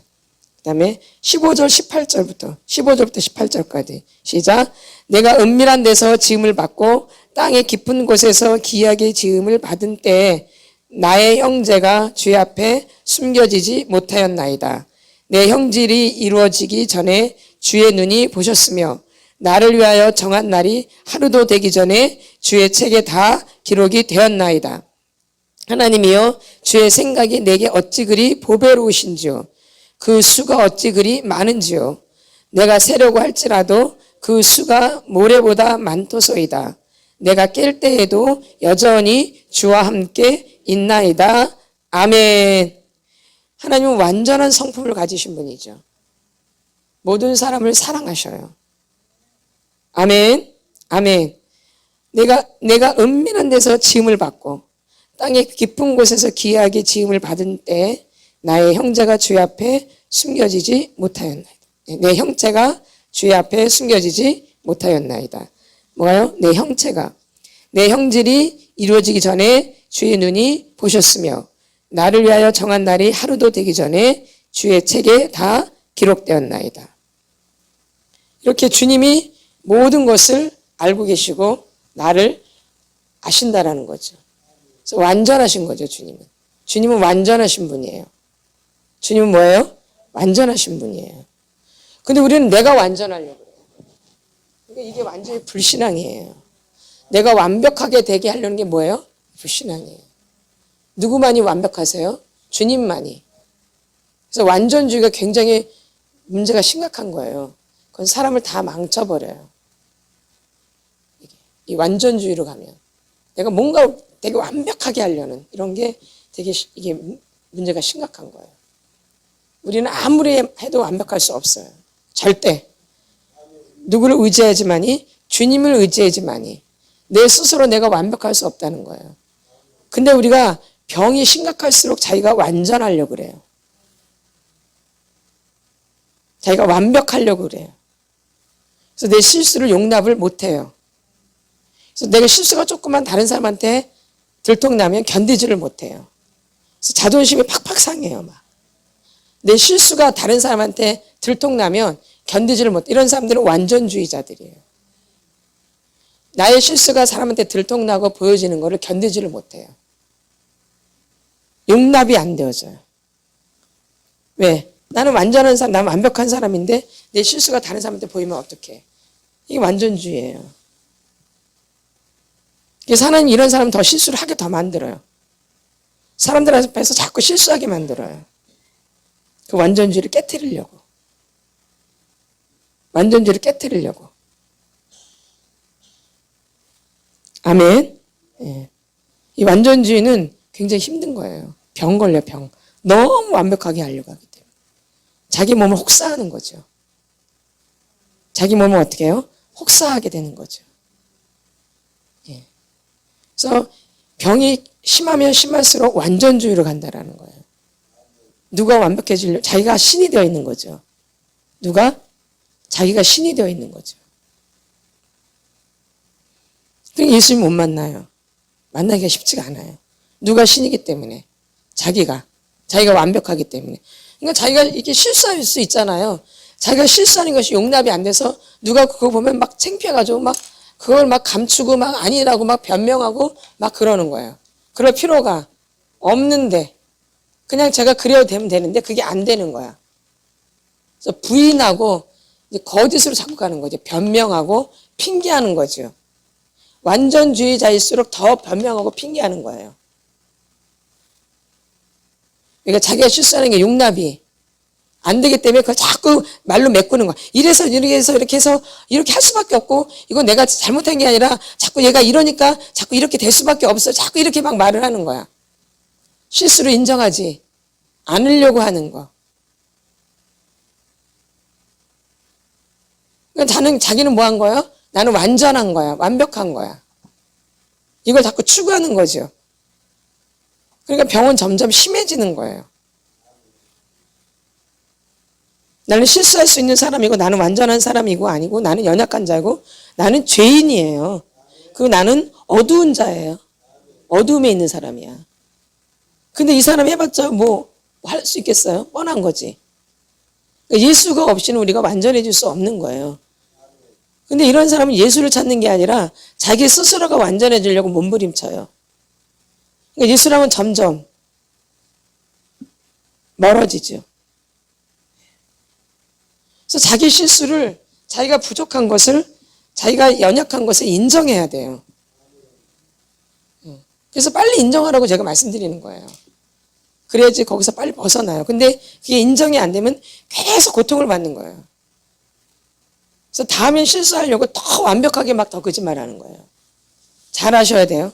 그 다음에 15절부터 18절까지 시작. 내가 은밀한 데서 지음을 받고 땅의 깊은 곳에서 기이하게 지음을 받은 때에 나의 형제가 주의 앞에 숨겨지지 못하였나이다. 내 형질이 이루어지기 전에 주의 눈이 보셨으며 나를 위하여 정한 날이 하루도 되기 전에 주의 책에 다 기록이 되었나이다. 하나님이여 주의 생각이 내게 어찌 그리 보배로우신지요. 그 수가 어찌 그리 많은지요. 내가 세려고 할지라도 그 수가 모래보다 많도소이다. 내가 깰 때에도 여전히 주와 함께 있나이다. 아멘. 하나님은 완전한 성품을 가지신 분이죠. 모든 사람을 사랑하셔요. 아멘. 아멘. 내가 은밀한 데서 지음을 받고 땅의 깊은 곳에서 기이하게 지음을 받은 때 나의 형제가 주의 앞에 숨겨지지 못하였나이다. 내 형체가 주의 앞에 숨겨지지 못하였나이다. 뭐가요? 내 형체가. 내 형질이 이루어지기 전에 주의 눈이 보셨으며 나를 위하여 정한 날이 하루도 되기 전에 주의 책에 다 기록되었나이다. 이렇게 주님이 모든 것을 알고 계시고 나를 아신다라는 거죠. 그래서 완전하신 거죠, 주님은. 주님은 완전하신 분이에요. 주님은 뭐예요? 완전하신 분이에요. 근데 우리는 내가 완전하려고 해요. 그러니까 이게 완전히 불신앙이에요. 내가 완벽하게 되게 하려는 게 뭐예요? 불신앙이에요. 누구만이 완벽하세요? 주님만이. 그래서 완전주의가 굉장히 문제가 심각한 거예요. 그건 사람을 다 망쳐버려요. 이 완전주의로 가면. 내가 뭔가 되게 완벽하게 하려는 이런 게 되게 이게 문제가 심각한 거예요. 우리는 아무리 해도 완벽할 수 없어요. 절대. 누구를 의지하지만이 주님을 의지하지만이 내 스스로 내가 완벽할 수 없다는 거예요. 근데 우리가 병이 심각할수록 자기가 완전하려고 그래요. 자기가 완벽하려고 그래요. 그래서 내 실수를 용납을 못해요. 그래서 내가 실수가 조금만 다른 사람한테 들통나면 견디지를 못해요. 그래서 자존심이 팍팍 상해요. 막. 내 실수가 다른 사람한테 들통나면 견디지를 못해. 이런 사람들은 완전주의자들이에요. 나의 실수가 사람한테 들통나고 보여지는 것을 견디지를 못해요. 용납이 안 되어져요. 왜? 나는 완전한 사람, 나는 완벽한 사람인데 내 실수가 다른 사람한테 보이면 어떡해? 이게 완전주의예요. 그래서 하나님 이런 사람 더 실수를 하게 더 만들어요. 사람들 앞에서 자꾸 실수하게 만들어요. 그 완전주의를 깨트리려고. 완전주의를 깨트리려고. 아멘. 예. 이 완전주의는 굉장히 힘든 거예요. 병 걸려, 병. 너무 완벽하게 하려고 하기 때문에. 자기 몸을 혹사하는 거죠. 자기 몸을 어떻게 해요? 혹사하게 되는 거죠. 예. 그래서 병이 심하면 심할수록 완전주의로 간다라는 거예요. 누가 완벽해지려, 자기가 신이 되어 있는 거죠. 누가? 자기가 신이 되어 있는 거죠. 예수님 못 만나요. 만나기가 쉽지가 않아요. 누가 신이기 때문에. 자기가 완벽하기 때문에. 그러니까 자기가 이렇게 실수할 수 있잖아요. 자기가 실수하는 것이 용납이 안 돼서 누가 그거 보면 막 창피해가지고 막 그걸 막 감추고 막 아니라고 막 변명하고 막 그러는 거예요. 그럴 필요가 없는데 그냥 제가 그래야 되는데 그게 안 되는 거야. 그래서 부인하고 이제 거짓으로 자꾸 가는 거죠. 변명하고 핑계하는 거죠. 완전주의자일수록 더 변명하고 핑계하는 거예요. 그러니까 자기가 실수하는 게 용납이 안 되기 때문에 그걸 자꾸 말로 메꾸는 거야. 이래서 이렇게 해서 이렇게 할 수밖에 없고 이건 내가 잘못한 게 아니라 자꾸 얘가 이러니까 자꾸 이렇게 될 수밖에 없어. 자꾸 이렇게 막 말을 하는 거야. 실수를 인정하지 않으려고 하는 거. 그러니까 자기는 뭐 한 거예요? 나는 완전한 거야. 완벽한 거야. 이걸 자꾸 추구하는 거죠. 그러니까 병은 점점 심해지는 거예요. 나는 실수할 수 있는 사람이고 나는 완전한 사람이고 아니고 나는 연약한 자고 나는 죄인이에요. 그리고 나는 어두운 자예요. 어두움에 있는 사람이야. 근데 이 사람 해봤자 뭐 할 수 있겠어요? 뻔한 거지. 그러니까 예수가 없이는 우리가 완전해질 수 없는 거예요. 근데 이런 사람은 예수를 찾는 게 아니라 자기 스스로가 완전해지려고 몸부림쳐요. 그러니까 예수랑은 점점 멀어지죠. 그래서 자기 실수를, 자기가 부족한 것을, 자기가 연약한 것을 인정해야 돼요. 그래서 빨리 인정하라고 제가 말씀드리는 거예요. 그래야지 거기서 빨리 벗어나요. 근데 그게 인정이 안 되면 계속 고통을 받는 거예요. 그래서 다음엔 실수하려고 더 완벽하게 막 더 거짓말하는 거예요. 잘 하셔야 돼요.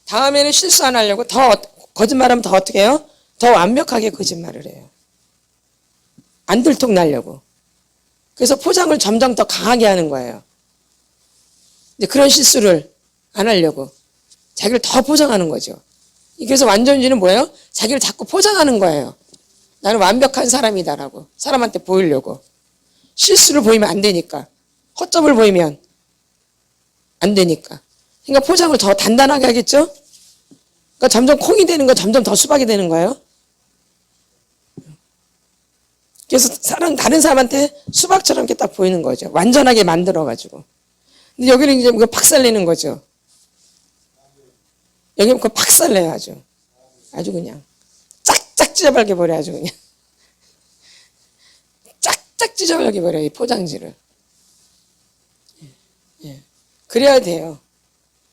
다음에는 실수 안 하려고 더 거짓말하면 더 어떻게 해요? 더 완벽하게 거짓말을 해요. 안 들통나려고. 그래서 포장을 점점 더 강하게 하는 거예요. 이제 그런 실수를 안 하려고 자기를 더 포장하는 거죠. 그래서 완전주의는 뭐예요? 자기를 자꾸 포장하는 거예요. 나는 완벽한 사람이다라고 사람한테 보이려고. 실수를 보이면 안 되니까. 허점을 보이면 안 되니까. 그러니까 포장을 더 단단하게 하겠죠? 그러니까 점점 콩이 되는 거 점점 더 수박이 되는 거예요. 그래서 다른 사람한테 수박처럼 이렇게 딱 보이는 거죠. 완전하게 만들어가지고. 근데 여기는 이제 박살내는 거죠. 여기는 그 박살내야죠. 아주 그냥 짝짝 찢어버려 버려. 아주 그냥 짝짝 찢어버려 버려, 이 포장지를. 예. 그래야 돼요.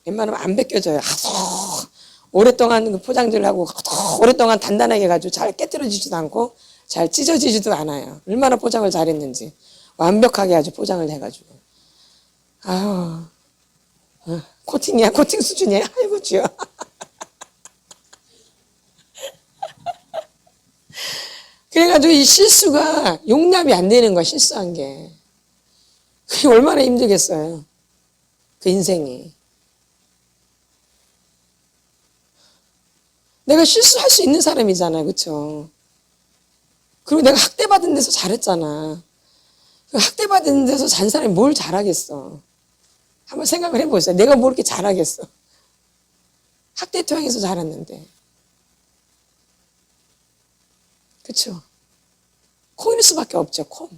웬만하면 안 벗겨져요. 하도 오랫동안 그 포장지를 하고 하도 오랫동안 단단하게 해가지고 잘 깨뜨려지지도 않고 잘 찢어지지도 않아요. 얼마나 포장을 잘했는지. 완벽하게 아주 포장을 해가지고. 아유, 코팅이야, 코팅 수준이야. 아이고, 주여. 그래가지고 이 실수가 용납이 안 되는 거야, 실수한 게. 그게 얼마나 힘들겠어요. 그 인생이. 내가 실수할 수 있는 사람이잖아, 그쵸? 그리고 내가 학대받은 데서 잘했잖아. 그 학대받은 데서 잔 사람이 뭘 잘하겠어. 한번 생각을 해보세요. 내가 뭘 이렇게 잘하겠어. 학대 토양에서 자랐는데. 그쵸? 콩일 수밖에 없죠, 콩.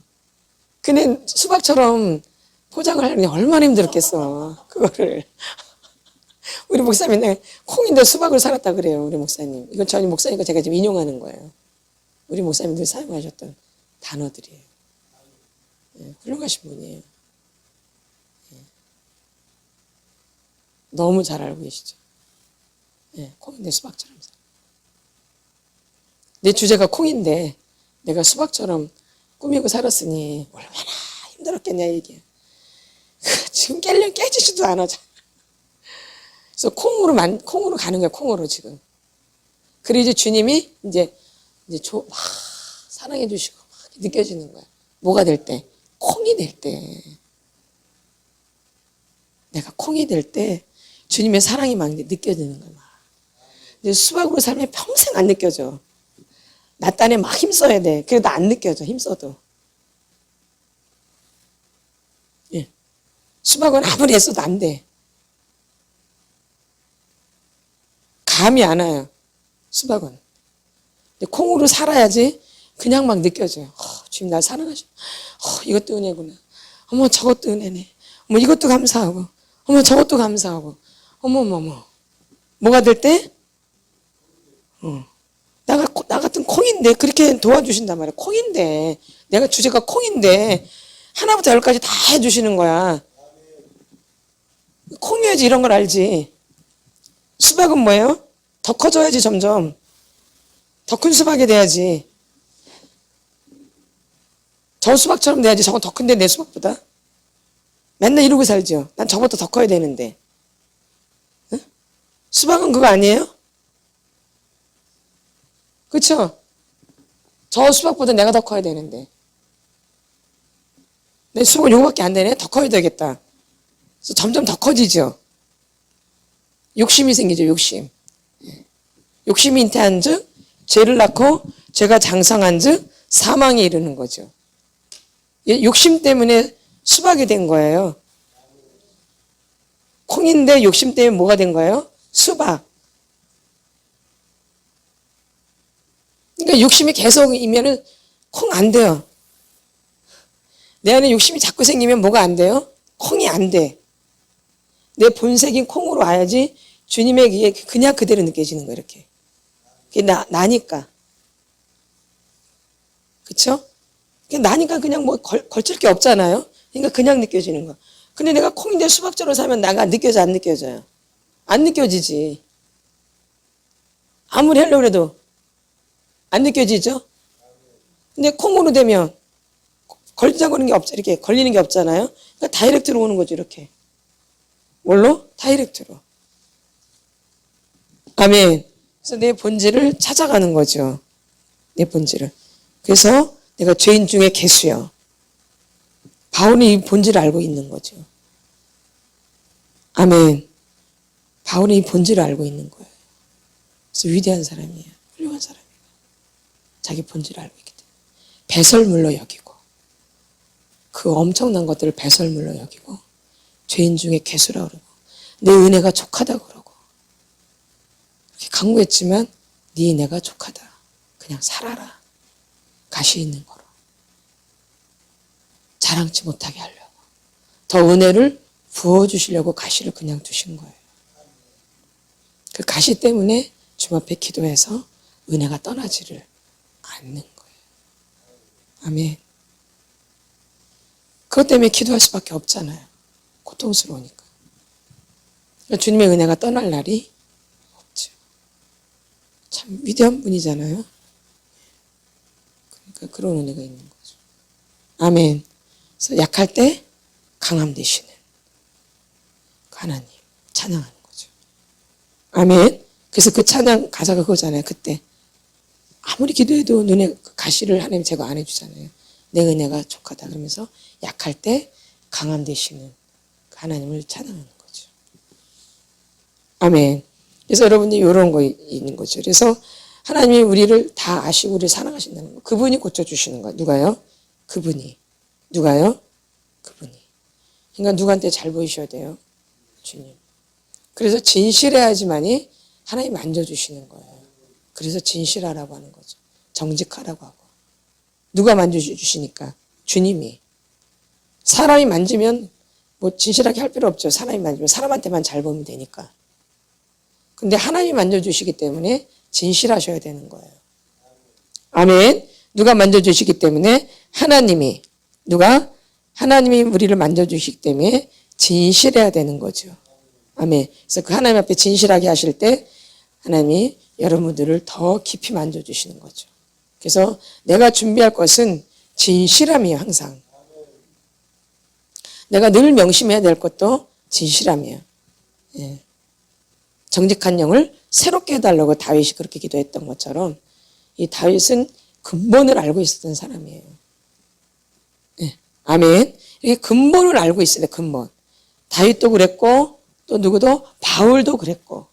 근데 수박처럼 포장을 하려니 얼마나 힘들었겠어, 그거를. 우리 목사님, 콩인데 수박을 살았다 그래요, 우리 목사님. 이건 저희 목사님과 제가 지금 인용하는 거예요. 우리 목사님들이 사용하셨던 단어들이에요. 예, 훌륭하신 분이에요. 예. 너무 잘 알고 계시죠. 예, 콩인데 수박처럼 살아. 내 주제가 콩인데 내가 수박처럼 꾸미고 살았으니 얼마나 힘들었겠냐, 이게. 지금 깨려면 깨지지도 않아. 그래서 콩으로 가는 거야, 콩으로 지금. 그리고 이제 주님이 이제 막 사랑해 주시고 막 느껴지는 거야. 뭐가 될 때? 콩이 될 때. 내가 콩이 될 때 주님의 사랑이 막 느껴지는 거야. 이제 수박으로 살면 평생 안 느껴져. 나 딴에 막 힘써야 돼. 그래도 안 느껴져, 힘써도. 예. 수박은 아무리 애써도 안 돼. 감이 안 와요, 수박은. 근데 콩으로 살아야지 그냥 막 느껴져요. 주님 날 사랑하셔. 이것도 은혜구나. 어머, 저것도 은혜네. 어머, 이것도 감사하고. 어머, 저것도 감사하고. 어머머머. 뭐가 될 때? 나 같은 콩인데 그렇게 도와주신단 말이야. 콩인데. 내가 주제가 콩인데 하나부터 열까지 다 해주시는 거야. 콩이어야지 이런 걸 알지. 수박은 뭐예요? 더 커져야지 점점. 더 큰 수박이 돼야지. 저 수박처럼 돼야지. 저건 더 큰데 내 수박보다. 맨날 이러고 살죠. 난 저보다 더 커야 되는데. 응? 수박은 그거 아니에요? 그쵸? 저 수박보다 내가 더 커야 되는데. 내 수박은 요거밖에 안 되네? 더 커야 되겠다. 그래서 점점 더 커지죠. 욕심이 생기죠, 욕심. 욕심이 잉태한 즉 죄를 낳고 죄가 장성한 즉 사망에 이르는 거죠. 욕심 때문에 수박이 된 거예요. 콩인데 욕심 때문에 뭐가 된 거예요? 수박. 그러니까 욕심이 계속이면은 콩 안 돼요. 내 안에 욕심이 자꾸 생기면 뭐가 안 돼요? 콩이 안 돼. 내 본색인 콩으로 와야지 주님에게 그냥 그대로 느껴지는 거예요, 이렇게. 그게 나니까. 그쵸? 나니까 그냥 뭐 걸칠 게 없잖아요? 그러니까 그냥 느껴지는 거. 근데 내가 콩인데 수박처럼 살면 나가 느껴져, 안 느껴져요? 안 느껴지지. 아무리 하려고 해도 안 느껴지죠? 근데 콩으로 되면 걸리자고 하는 게 없죠. 이렇게 걸리는 게 없잖아요? 그러니까 다이렉트로 오는 거죠, 이렇게. 뭘로? 다이렉트로. 아멘. 그래서 내 본질을 찾아가는 거죠. 내 본질을. 그래서 내가 죄인 중에 개수요. 바울이 이 본질을 알고 있는 거죠. 아멘. 바울이 이 본질을 알고 있는 거예요. 그래서 위대한 사람이에요. 훌륭한 사람이에요. 자기 본질을 알고 있기 때문에. 배설물로 여기고 그 엄청난 것들을 배설물로 여기고 죄인 중에 개수라 그러고 내 은혜가 족하다 그러고 이렇게 강구했지만 네 은혜가 족하다. 그냥 살아라. 가시 있는 거로. 자랑치 못하게 하려고. 더 은혜를 부어주시려고 가시를 그냥 두신 거예요. 그 가시 때문에 주님 앞에 기도해서 은혜가 떠나지를 않는 거예요. 아멘. 그것 때문에 기도할 수밖에 없잖아요. 고통스러우니까. 주님의 은혜가 떠날 날이 없죠. 참 위대한 분이잖아요. 그러니까 그런 은혜가 있는 거죠. 아멘. 그래서 약할 때 강함 되시는 하나님 찬양하는 거죠. 아멘. 그래서 그 찬양 가사가 그거잖아요. 그때 아무리 기도해도 눈에 가시를 하나님 제거 안 해주잖아요. 내 은혜가 족하다 그러면서 약할 때 강함 되시는 하나님을 찬양하는 거죠. 아멘. 그래서 여러분이 이런 거 있는 거죠. 그래서 하나님이 우리를 다 아시고 우리를 사랑하신다는 거. 그분이 고쳐주시는 거예요. 누가요? 그분이. 누가요? 그분이. 그러니까 누구한테 잘 보이셔야 돼요? 주님. 그래서 진실해야지만이 하나님 만져주시는 거예요. 그래서 진실하라고 하는 거죠. 정직하라고 하고. 누가 만져주시니까? 주님이. 사람이 만지면 뭐 진실하게 할 필요 없죠. 사람이 만지면 사람한테만 잘 보면 되니까. 근데 하나님이 만져주시기 때문에 진실하셔야 되는 거예요. 아멘. 누가 만져주시기 때문에 하나님이 하나님이 우리를 만져주시기 때문에 진실해야 되는 거죠. 아멘. 그래서 그 하나님 앞에 진실하게 하실 때 하나님이 여러분들을 더 깊이 만져주시는 거죠. 그래서 내가 준비할 것은 진실함이에요. 항상. 내가 늘 명심해야 될 것도 진실함이에요. 예. 정직한 영을 새롭게 해달라고 다윗이 그렇게 기도했던 것처럼 이 다윗은 근본을 알고 있었던 사람이에요. 예. 아멘. 이게 근본을 알고 있어야 돼. 근본. 다윗도 그랬고 또 누구도 바울도 그랬고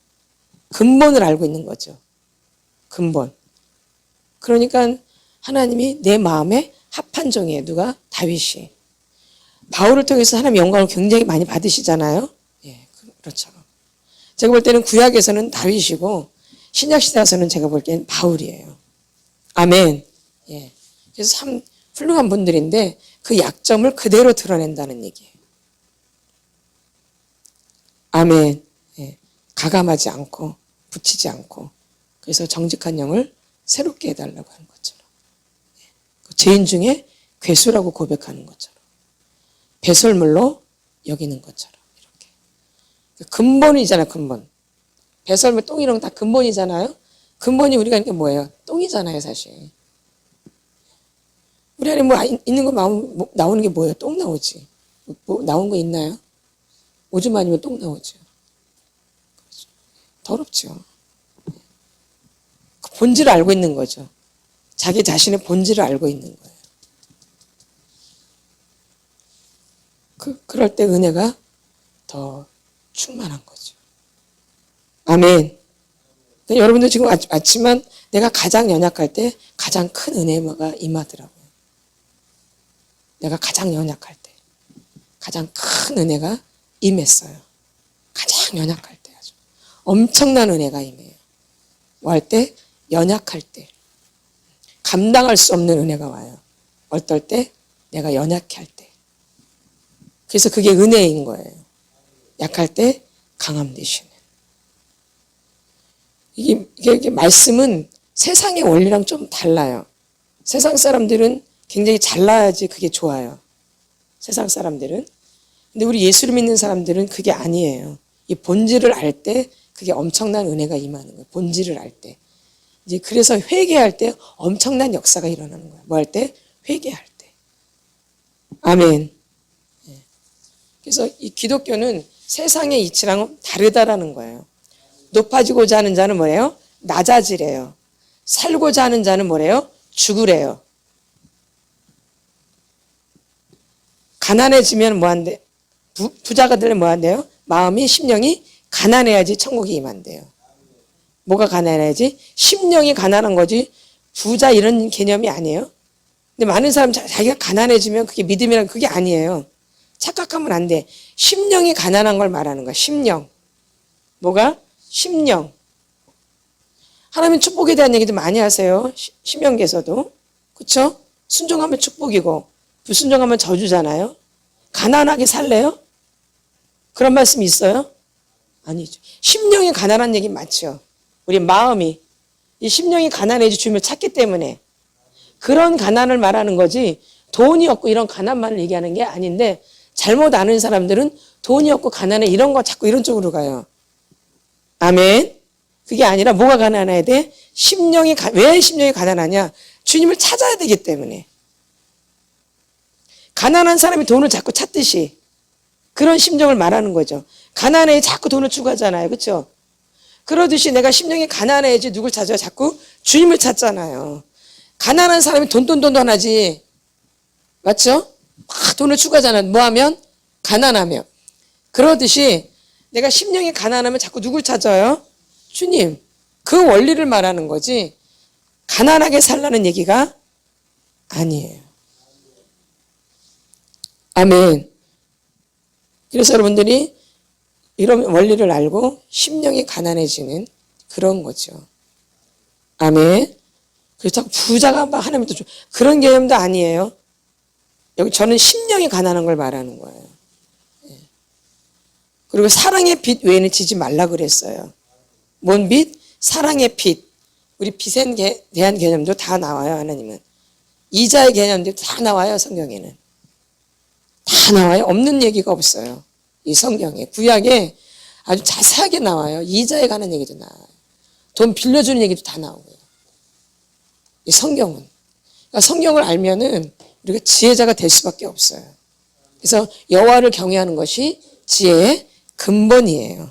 근본을 알고 있는 거죠. 근본. 그러니까 하나님이 내 마음에 합한 종이에요. 누가? 다윗이. 바울을 통해서 하나님 영광을 굉장히 많이 받으시잖아요. 예, 그렇죠. 제가 볼 때는 구약에서는 다윗이고 신약시대에서는 제가 볼 때는 바울이에요. 아멘. 예. 그래서 참 훌륭한 분들인데 그 약점을 그대로 드러낸다는 얘기예요. 아멘. 예. 가감하지 않고 붙이지 않고 그래서 정직한 영을 새롭게 해달라고 하는 것처럼 예. 죄인 중에 괴수라고 고백하는 것처럼 배설물로 여기는 것처럼 이렇게 근본이잖아요. 근본. 배설물 똥 이런 거 다 근본이잖아요. 근본이 우리가 이게 뭐예요? 똥이잖아요. 사실 우리 안에 뭐 있는 거 나오는 게 뭐예요? 똥 나오지. 뭐 나온 거 있나요? 오줌 아니면 똥 나오죠. 더럽죠. 그 본질을 알고 있는 거죠. 자기 자신의 본질을 알고 있는 거예요. 그럴 때 은혜가 더 충만한 거죠. 아멘. 여러분들 지금 왔지만 내가 가장 연약할 때 가장 큰 은혜가 임하더라고요. 내가 가장 연약할 때 가장 큰 은혜가 임했어요. 가장 연약할 때 아주 엄청난 은혜가 임해요. 뭐 할 때? 연약할 때 감당할 수 없는 은혜가 와요. 어떨 때? 내가 연약해 할 때. 그래서 그게 은혜인 거예요. 약할 때 강함 되시는. 이게 말씀은 세상의 원리랑 좀 달라요. 세상 사람들은 굉장히 잘나야지 그게 좋아요. 세상 사람들은. 근데 우리 예수를 믿는 사람들은 그게 아니에요. 이 본질을 알 때 그게 엄청난 은혜가 임하는 거예요. 본질을 알 때. 이제 그래서 회개할 때 엄청난 역사가 일어나는 거예요. 뭐 할 때? 회개할 때. 아멘. 그래서 이 기독교는 세상의 이치랑은 다르다라는 거예요. 높아지고자 하는 자는 뭐래요? 낮아지래요. 살고자 하는 자는 뭐래요? 죽으래요. 가난해지면 뭐한대? 부자가 되려면 뭐한대요? 마음이 심령이 가난해야지 천국이 임한대요. 뭐가 가난해야지? 심령이 가난한 거지 부자 이런 개념이 아니에요. 근데 많은 사람 자기가 가난해지면 그게 믿음이란 그게 아니에요. 착각하면 안 돼. 심령이 가난한 걸 말하는 거야. 심령. 뭐가? 심령. 하나님 축복에 대한 얘기도 많이 하세요. 신명기에서도. 그렇죠? 순종하면 축복이고 불순종하면 저주잖아요. 가난하게 살래요? 그런 말씀이 있어요? 아니죠. 심령이 가난한 얘기 맞죠? 우리 마음이 이 심령이 가난해지 주님을 찾기 때문에 그런 가난을 말하는 거지 돈이 없고 이런 가난만을 얘기하는 게 아닌데 잘못 아는 사람들은 돈이 없고 가난해 이런 거 자꾸 이런 쪽으로 가요. 아멘. 그게 아니라 뭐가 가난해야 돼? 왜 심령이 가난하냐? 주님을 찾아야 되기 때문에. 가난한 사람이 돈을 자꾸 찾듯이 그런 심정을 말하는 거죠. 가난해 자꾸 돈을 추구하잖아요. 그렇죠? 그러듯이 내가 심령이 가난해야지 누굴 찾아요? 자꾸 주님을 찾잖아요. 가난한 사람이 돈 하지. 맞죠? 막 돈을 추구하잖아요. 뭐 하면? 가난하면. 그러듯이 내가 심령이 가난하면 자꾸 누굴 찾아요? 주님. 그 원리를 말하는 거지 가난하게 살라는 얘기가 아니에요. 아멘. 그래서 여러분들이 이런 원리를 알고 심령이 가난해지는 그런 거죠. 아멘. 그래서 부자가 막 하나님도 그런 개념도 아니에요. 여기 저는 심령이 가난한 걸 말하는 거예요. 그리고 사랑의 빚 외에는 지지 말라 그랬어요. 뭔 빚? 사랑의 빚. 우리 빚에 대한 개념도 다 나와요. 하나님은. 이자의 개념도 다 나와요. 성경에는. 다 나와요. 없는 얘기가 없어요. 이 성경에. 구약에 아주 자세하게 나와요. 이자에 관한 얘기도 나와요. 돈 빌려주는 얘기도 다 나오고요. 이 성경은. 그러니까 성경을 알면은 우리가 지혜자가 될 수밖에 없어요. 그래서 여호와를 경외하는 것이 지혜의 근본이에요.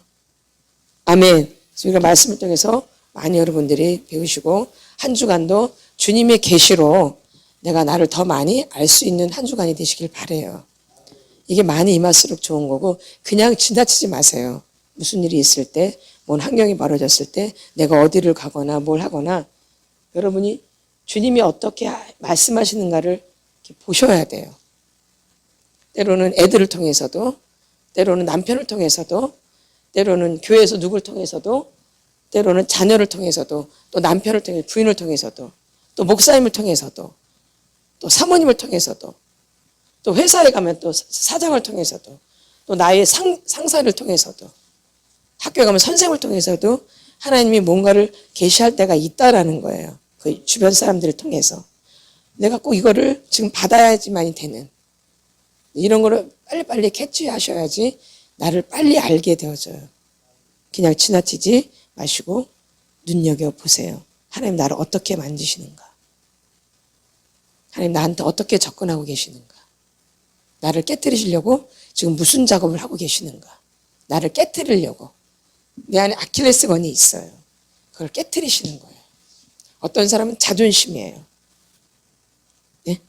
아멘. 우리가 말씀을 통해서 많이 여러분들이 배우시고 한 주간도 주님의 계시로 내가 나를 더 많이 알 수 있는 한 주간이 되시길 바라요. 이게 많이 임할수록 좋은 거고 그냥 지나치지 마세요. 무슨 일이 있을 때, 뭔 환경이 벌어졌을 때 내가 어디를 가거나 뭘 하거나 여러분이 주님이 어떻게 말씀하시는가를 보셔야 돼요. 때로는 애들을 통해서도, 때로는 남편을 통해서도, 때로는 교회에서 누구를 통해서도, 때로는 자녀를 통해서도, 또 남편을 통해서, 부인을 통해서도, 또 목사님을 통해서도, 또 사모님을 통해서도, 또 회사에 가면 또 사장을 통해서도, 또 나의 상사를 통해서도, 학교에 가면 선생을 통해서도 하나님이 뭔가를 계시할 때가 있다라는 거예요. 그 주변 사람들을 통해서. 내가 꼭 이거를 지금 받아야지만이 되는 이런 거를 빨리빨리 캐치하셔야지 나를 빨리 알게 되어져요. 그냥 지나치지 마시고 눈여겨보세요. 하나님 나를 어떻게 만지시는가? 하나님 나한테 어떻게 접근하고 계시는가? 나를 깨뜨리시려고 지금 무슨 작업을 하고 계시는가? 나를 깨뜨리려고. 내 안에 아킬레스건이 있어요. 그걸 깨뜨리시는 거예요. 어떤 사람은 자존심이에요. 네?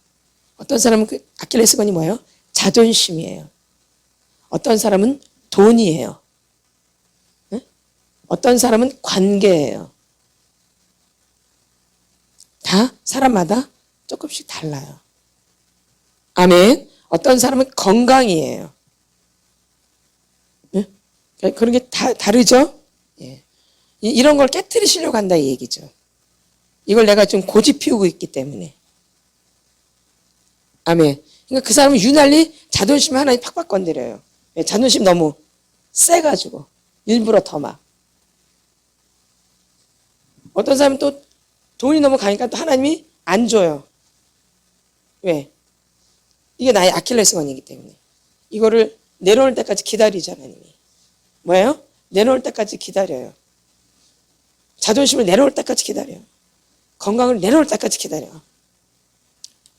어떤 사람은 그 아킬레스건이 뭐예요? 자존심이에요. 어떤 사람은 돈이에요. 네? 어떤 사람은 관계예요. 다 사람마다 조금씩 달라요. 아멘. 어떤 사람은 건강이에요. 네? 그런 게 다 다르죠? 예. 이런 걸 깨뜨리시려고 한다 이 얘기죠. 이걸 내가 좀 고집 피우고 있기 때문에. 아멘. 그러니까 그 사람은 유난히 자존심 하나에 팍팍 건드려요. 자존심 너무 세가지고 일부러 더 막. 어떤 사람은 또 돈이 너무 가니까 또 하나님이 안 줘요. 왜? 이게 나의 아킬레스건이기 때문에. 이거를 내려올 때까지 기다리죠, 하나님이. 뭐예요? 내려올 때까지 기다려요. 자존심을 내려올 때까지 기다려요. 건강을 내려올 때까지 기다려요.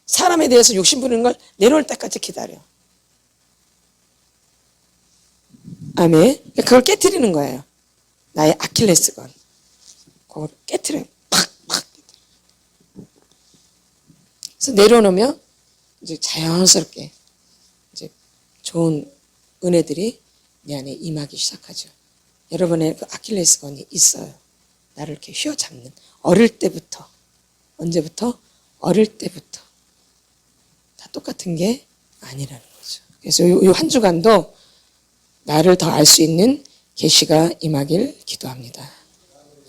사람에 대해서 욕심 부리는 걸 내려올 때까지 기다려요. 아멘. 그걸 깨트리는 거예요. 나의 아킬레스건. 그걸 깨트려요. 팍팍. 그래서 내려놓으면 이제 자연스럽게 이제 좋은 은혜들이 내 안에 임하기 시작하죠. 여러분의 그 아킬레스건이 있어요. 나를 이렇게 휘어잡는. 어릴 때부터. 언제부터? 어릴 때부터. 다 똑같은 게 아니라는 거죠. 그래서 이 한 주간도 나를 더 알 수 있는 계시가 임하길 기도합니다.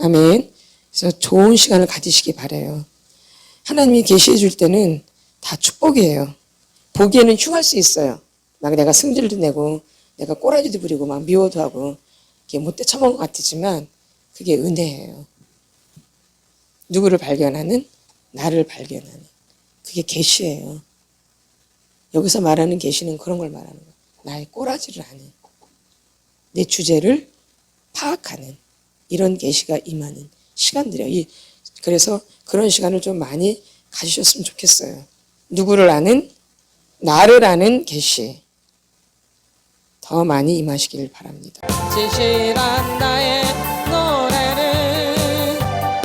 아멘. 그래서 좋은 시간을 가지시기 바라요. 하나님이 계시해 줄 때는 다 축복이에요. 보기에는 흉할 수 있어요. 막 내가 승질도 내고 내가 꼬라지도 부리고 막 미워도 하고 이게 못돼 처먹은 것 같지만 그게 은혜예요. 누구를 발견하는? 나를 발견하는. 그게 계시예요. 여기서 말하는 계시는 그런 걸 말하는 거예요. 나의 꼬라지를 아는, 내 주제를 파악하는 이런 계시가 임하는 시간들이에요. 그래서 그런 시간을 좀 많이 가지셨으면 좋겠어요. 누구를 아는? 나를 아는 계시 더 많이 임하시길 바랍니다. 진실한 나의 노래는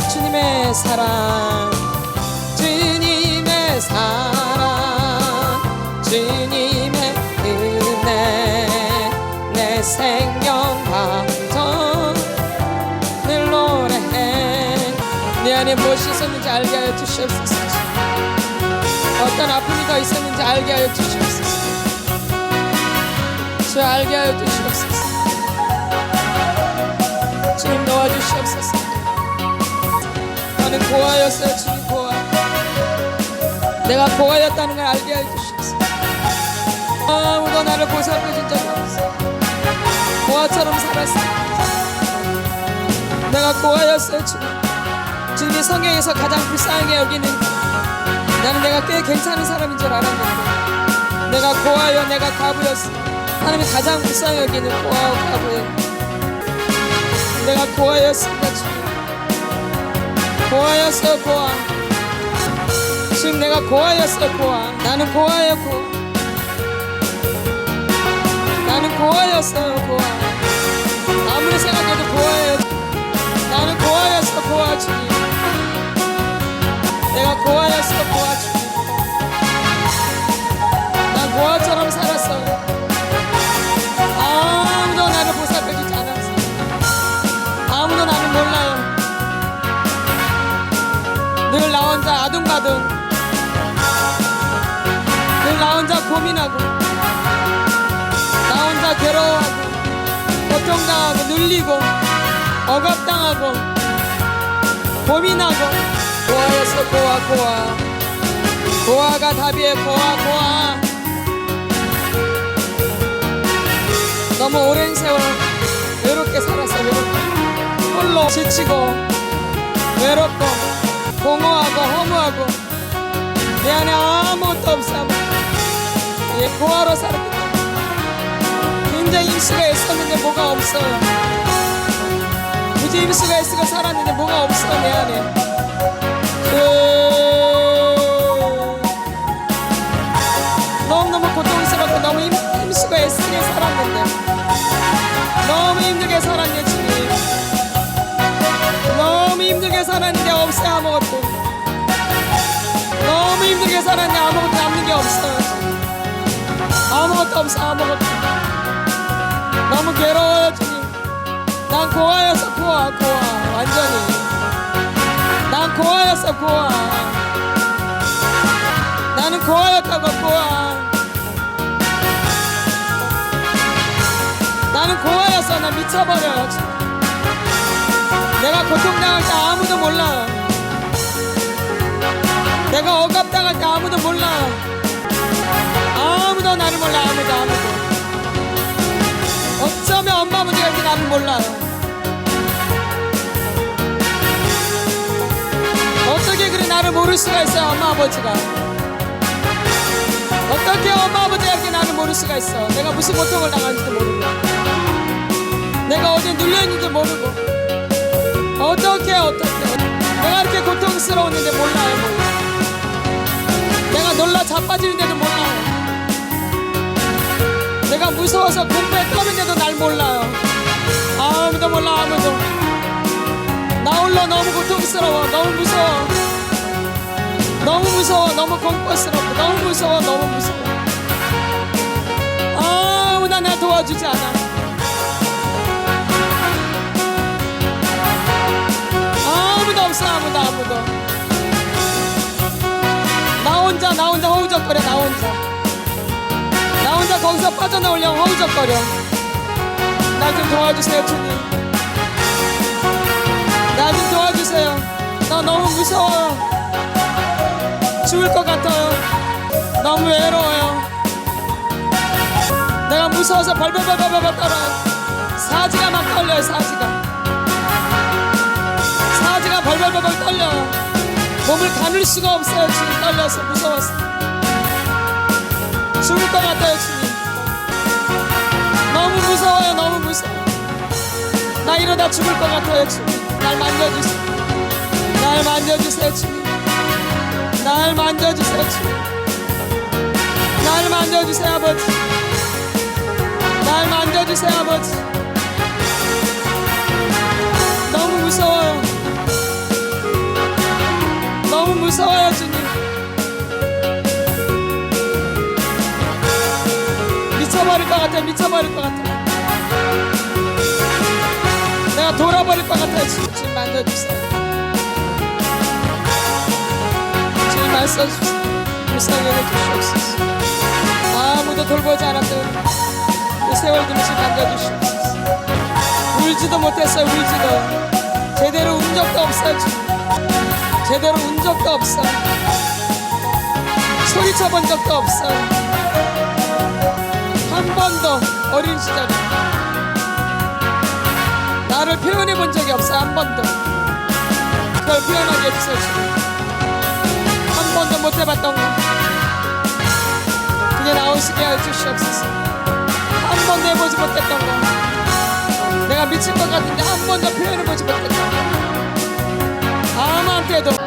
주님의 사랑, 주님의 사랑, 주님의 은혜, 내 생명 감정 늘 노래해. 내 안에 무엇이 있었는지 알게 하여 주시옵소서. 어떤 아픔이 더 있었는지 알게 하여 주시옵소서. 주 알게 하여 주시옵소서. 주님 도와주시옵소서. 나는 고아였어요. 주님 고아. 내가 고아였다는 걸 알게 하여 주시옵소서. 아무도 나를 보살펴준 적이 없어. 고아처럼 살았어요. 내가 고아였어요. 주님. 주님이 성경에서 가장 불쌍하게 여기는, 나는 내가 꽤 괜찮은 사람인 줄 알았는데 내가 고아여 내가 과부였어. 하나님이 가장 불쌍히 여기는 고아와 과부예요. 내가 고아였습니다. 주님 고아였어. 고아. 지금 내가 고아였어. 고아. 나는 고아야. 고아. 나는 고아였어요. 고아. 아무리 생각해도 고아예요. 나는 고아였어. 고아. 주님 내가 고아였어. 고아. 주님 난 고아처럼 살았어. 아무도 나를 보살펴주지 않았어. 아무도 나를 몰라요. 늘 나 혼자 아둥바둥, 늘 나 혼자 고민하고, 나 혼자 괴로워하고, 고통당하고, 눌리고, 억압당하고, 고민하고. 고아였어. 고아. 고아. 고아가 답이에요. 고아. 고아. 너무 오랜 세월 외롭게 살았어. 외롭게 홀로 지치고 외롭고 공허하고 허무하고 내 안에 아무것도 없어. 고아로 살았기 때문에 굉장히 임수가 있었는데 뭐가 없어요. 굳이 임수가 있으고 살았는데 뭐가 없어. 내 안에 너무너무 고통스럽고 너무 임수가 있으게 살았는데, 너무 힘들게 살았네. 주님 너무 힘들게 살았는데 없어요. 아무것도. 너무 힘들게 살았는데 아무것도 남는 게 없어요. 아무것도 없어. 아무것도. 너무 괴로워요. 주님 난 고아였어. 고아. 고아. 완전히 난 고아였어. 고아. 나는 고아였다고. 고아. 나는 고아였어. 나 미쳐버려요. 내가 고통당할 때 아무도 몰라. 내가 억압당할 때 아무도 몰라. 아무도 나를 몰라. 아무도. 어쩌면 엄마 아버지가 이렇게 나를 몰라요. 어떻게 그래 나를 모를 수가 있어요. 엄마 아버지가. 어떻게 엄마 아버지가 이렇게 나를 모를 수가 있어. 내가 무슨 고통을 당하는지도 모르고, 내가 어디 눌려있는지 모르고, 어떻게 내가 이렇게 고통스러웠는데 몰라요. 몰라. 내가 놀라 자빠지는데도 몰라요. 내가 무서워서 공부에 떠는데도 날 몰라요. 아무도 몰라. 아무도. 나 홀로 너무 고통스러워. 너무 무서워. 너무 무서워. 너무 공포스럽고 너무 무서워. 너무 무서워. 아무나 날 도와주지 않아. 아무도 없어. 아무도. 나 혼자 허우적거려. 나 혼자 거기서 빠져나오려고 허우적거려. 나 좀 도와주세요. 주님 나 좀 도와주세요. 나 너무 무서워요. 죽을 것 같아요. 너무 외로워요. 내가 무서워서 발발발발발 떨어요. 사지가 막 떨려요. 사지가 발발발발 떨려요. 몸을 가눌 수가 없어요. 주님, 떨려서 무서워서 죽을 것 같아요. 주님, 너무 무서워요. 너무 무서워. 나 이러다 죽을 것 같아요. 주님, 날 만져주세요. 날 만져주세요. 주님, 날 만져주세요. 주님, 날 만져주세요. 아버지, 날 만져주세요. 아버지, 너무 무서워요. 너무 무서워요. 주님, 미쳐버릴 것 같아요. 미쳐버릴 것 같아요. 내가 돌아버릴 것 같아요. 주님, 만져주세요. 주님, 말씀주세요. 불쌍하게 주시옵소서. 아무도 돌보지 않았던 그 세월들을 주님 만져주시옵소서. 울지도 못했어요. 울지도 제대로 운 적도 없어요. 주님, 제대로 운 적도 없어요. 소리쳐 본 적도 없어요. 한 번도 어린 시절에 나를 표현해 본 적이 없어요. 한 번도. 그걸 표현하게 해주세요. 주님, 한 번도 못 해봤던 거 그게 나오시게 해주시옵소서. 한 번도 해보지 못했던 거, 내가 미칠 것 같은데 한 번도 표현해보지 못했던 거, 아무한테도 나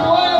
좋아요.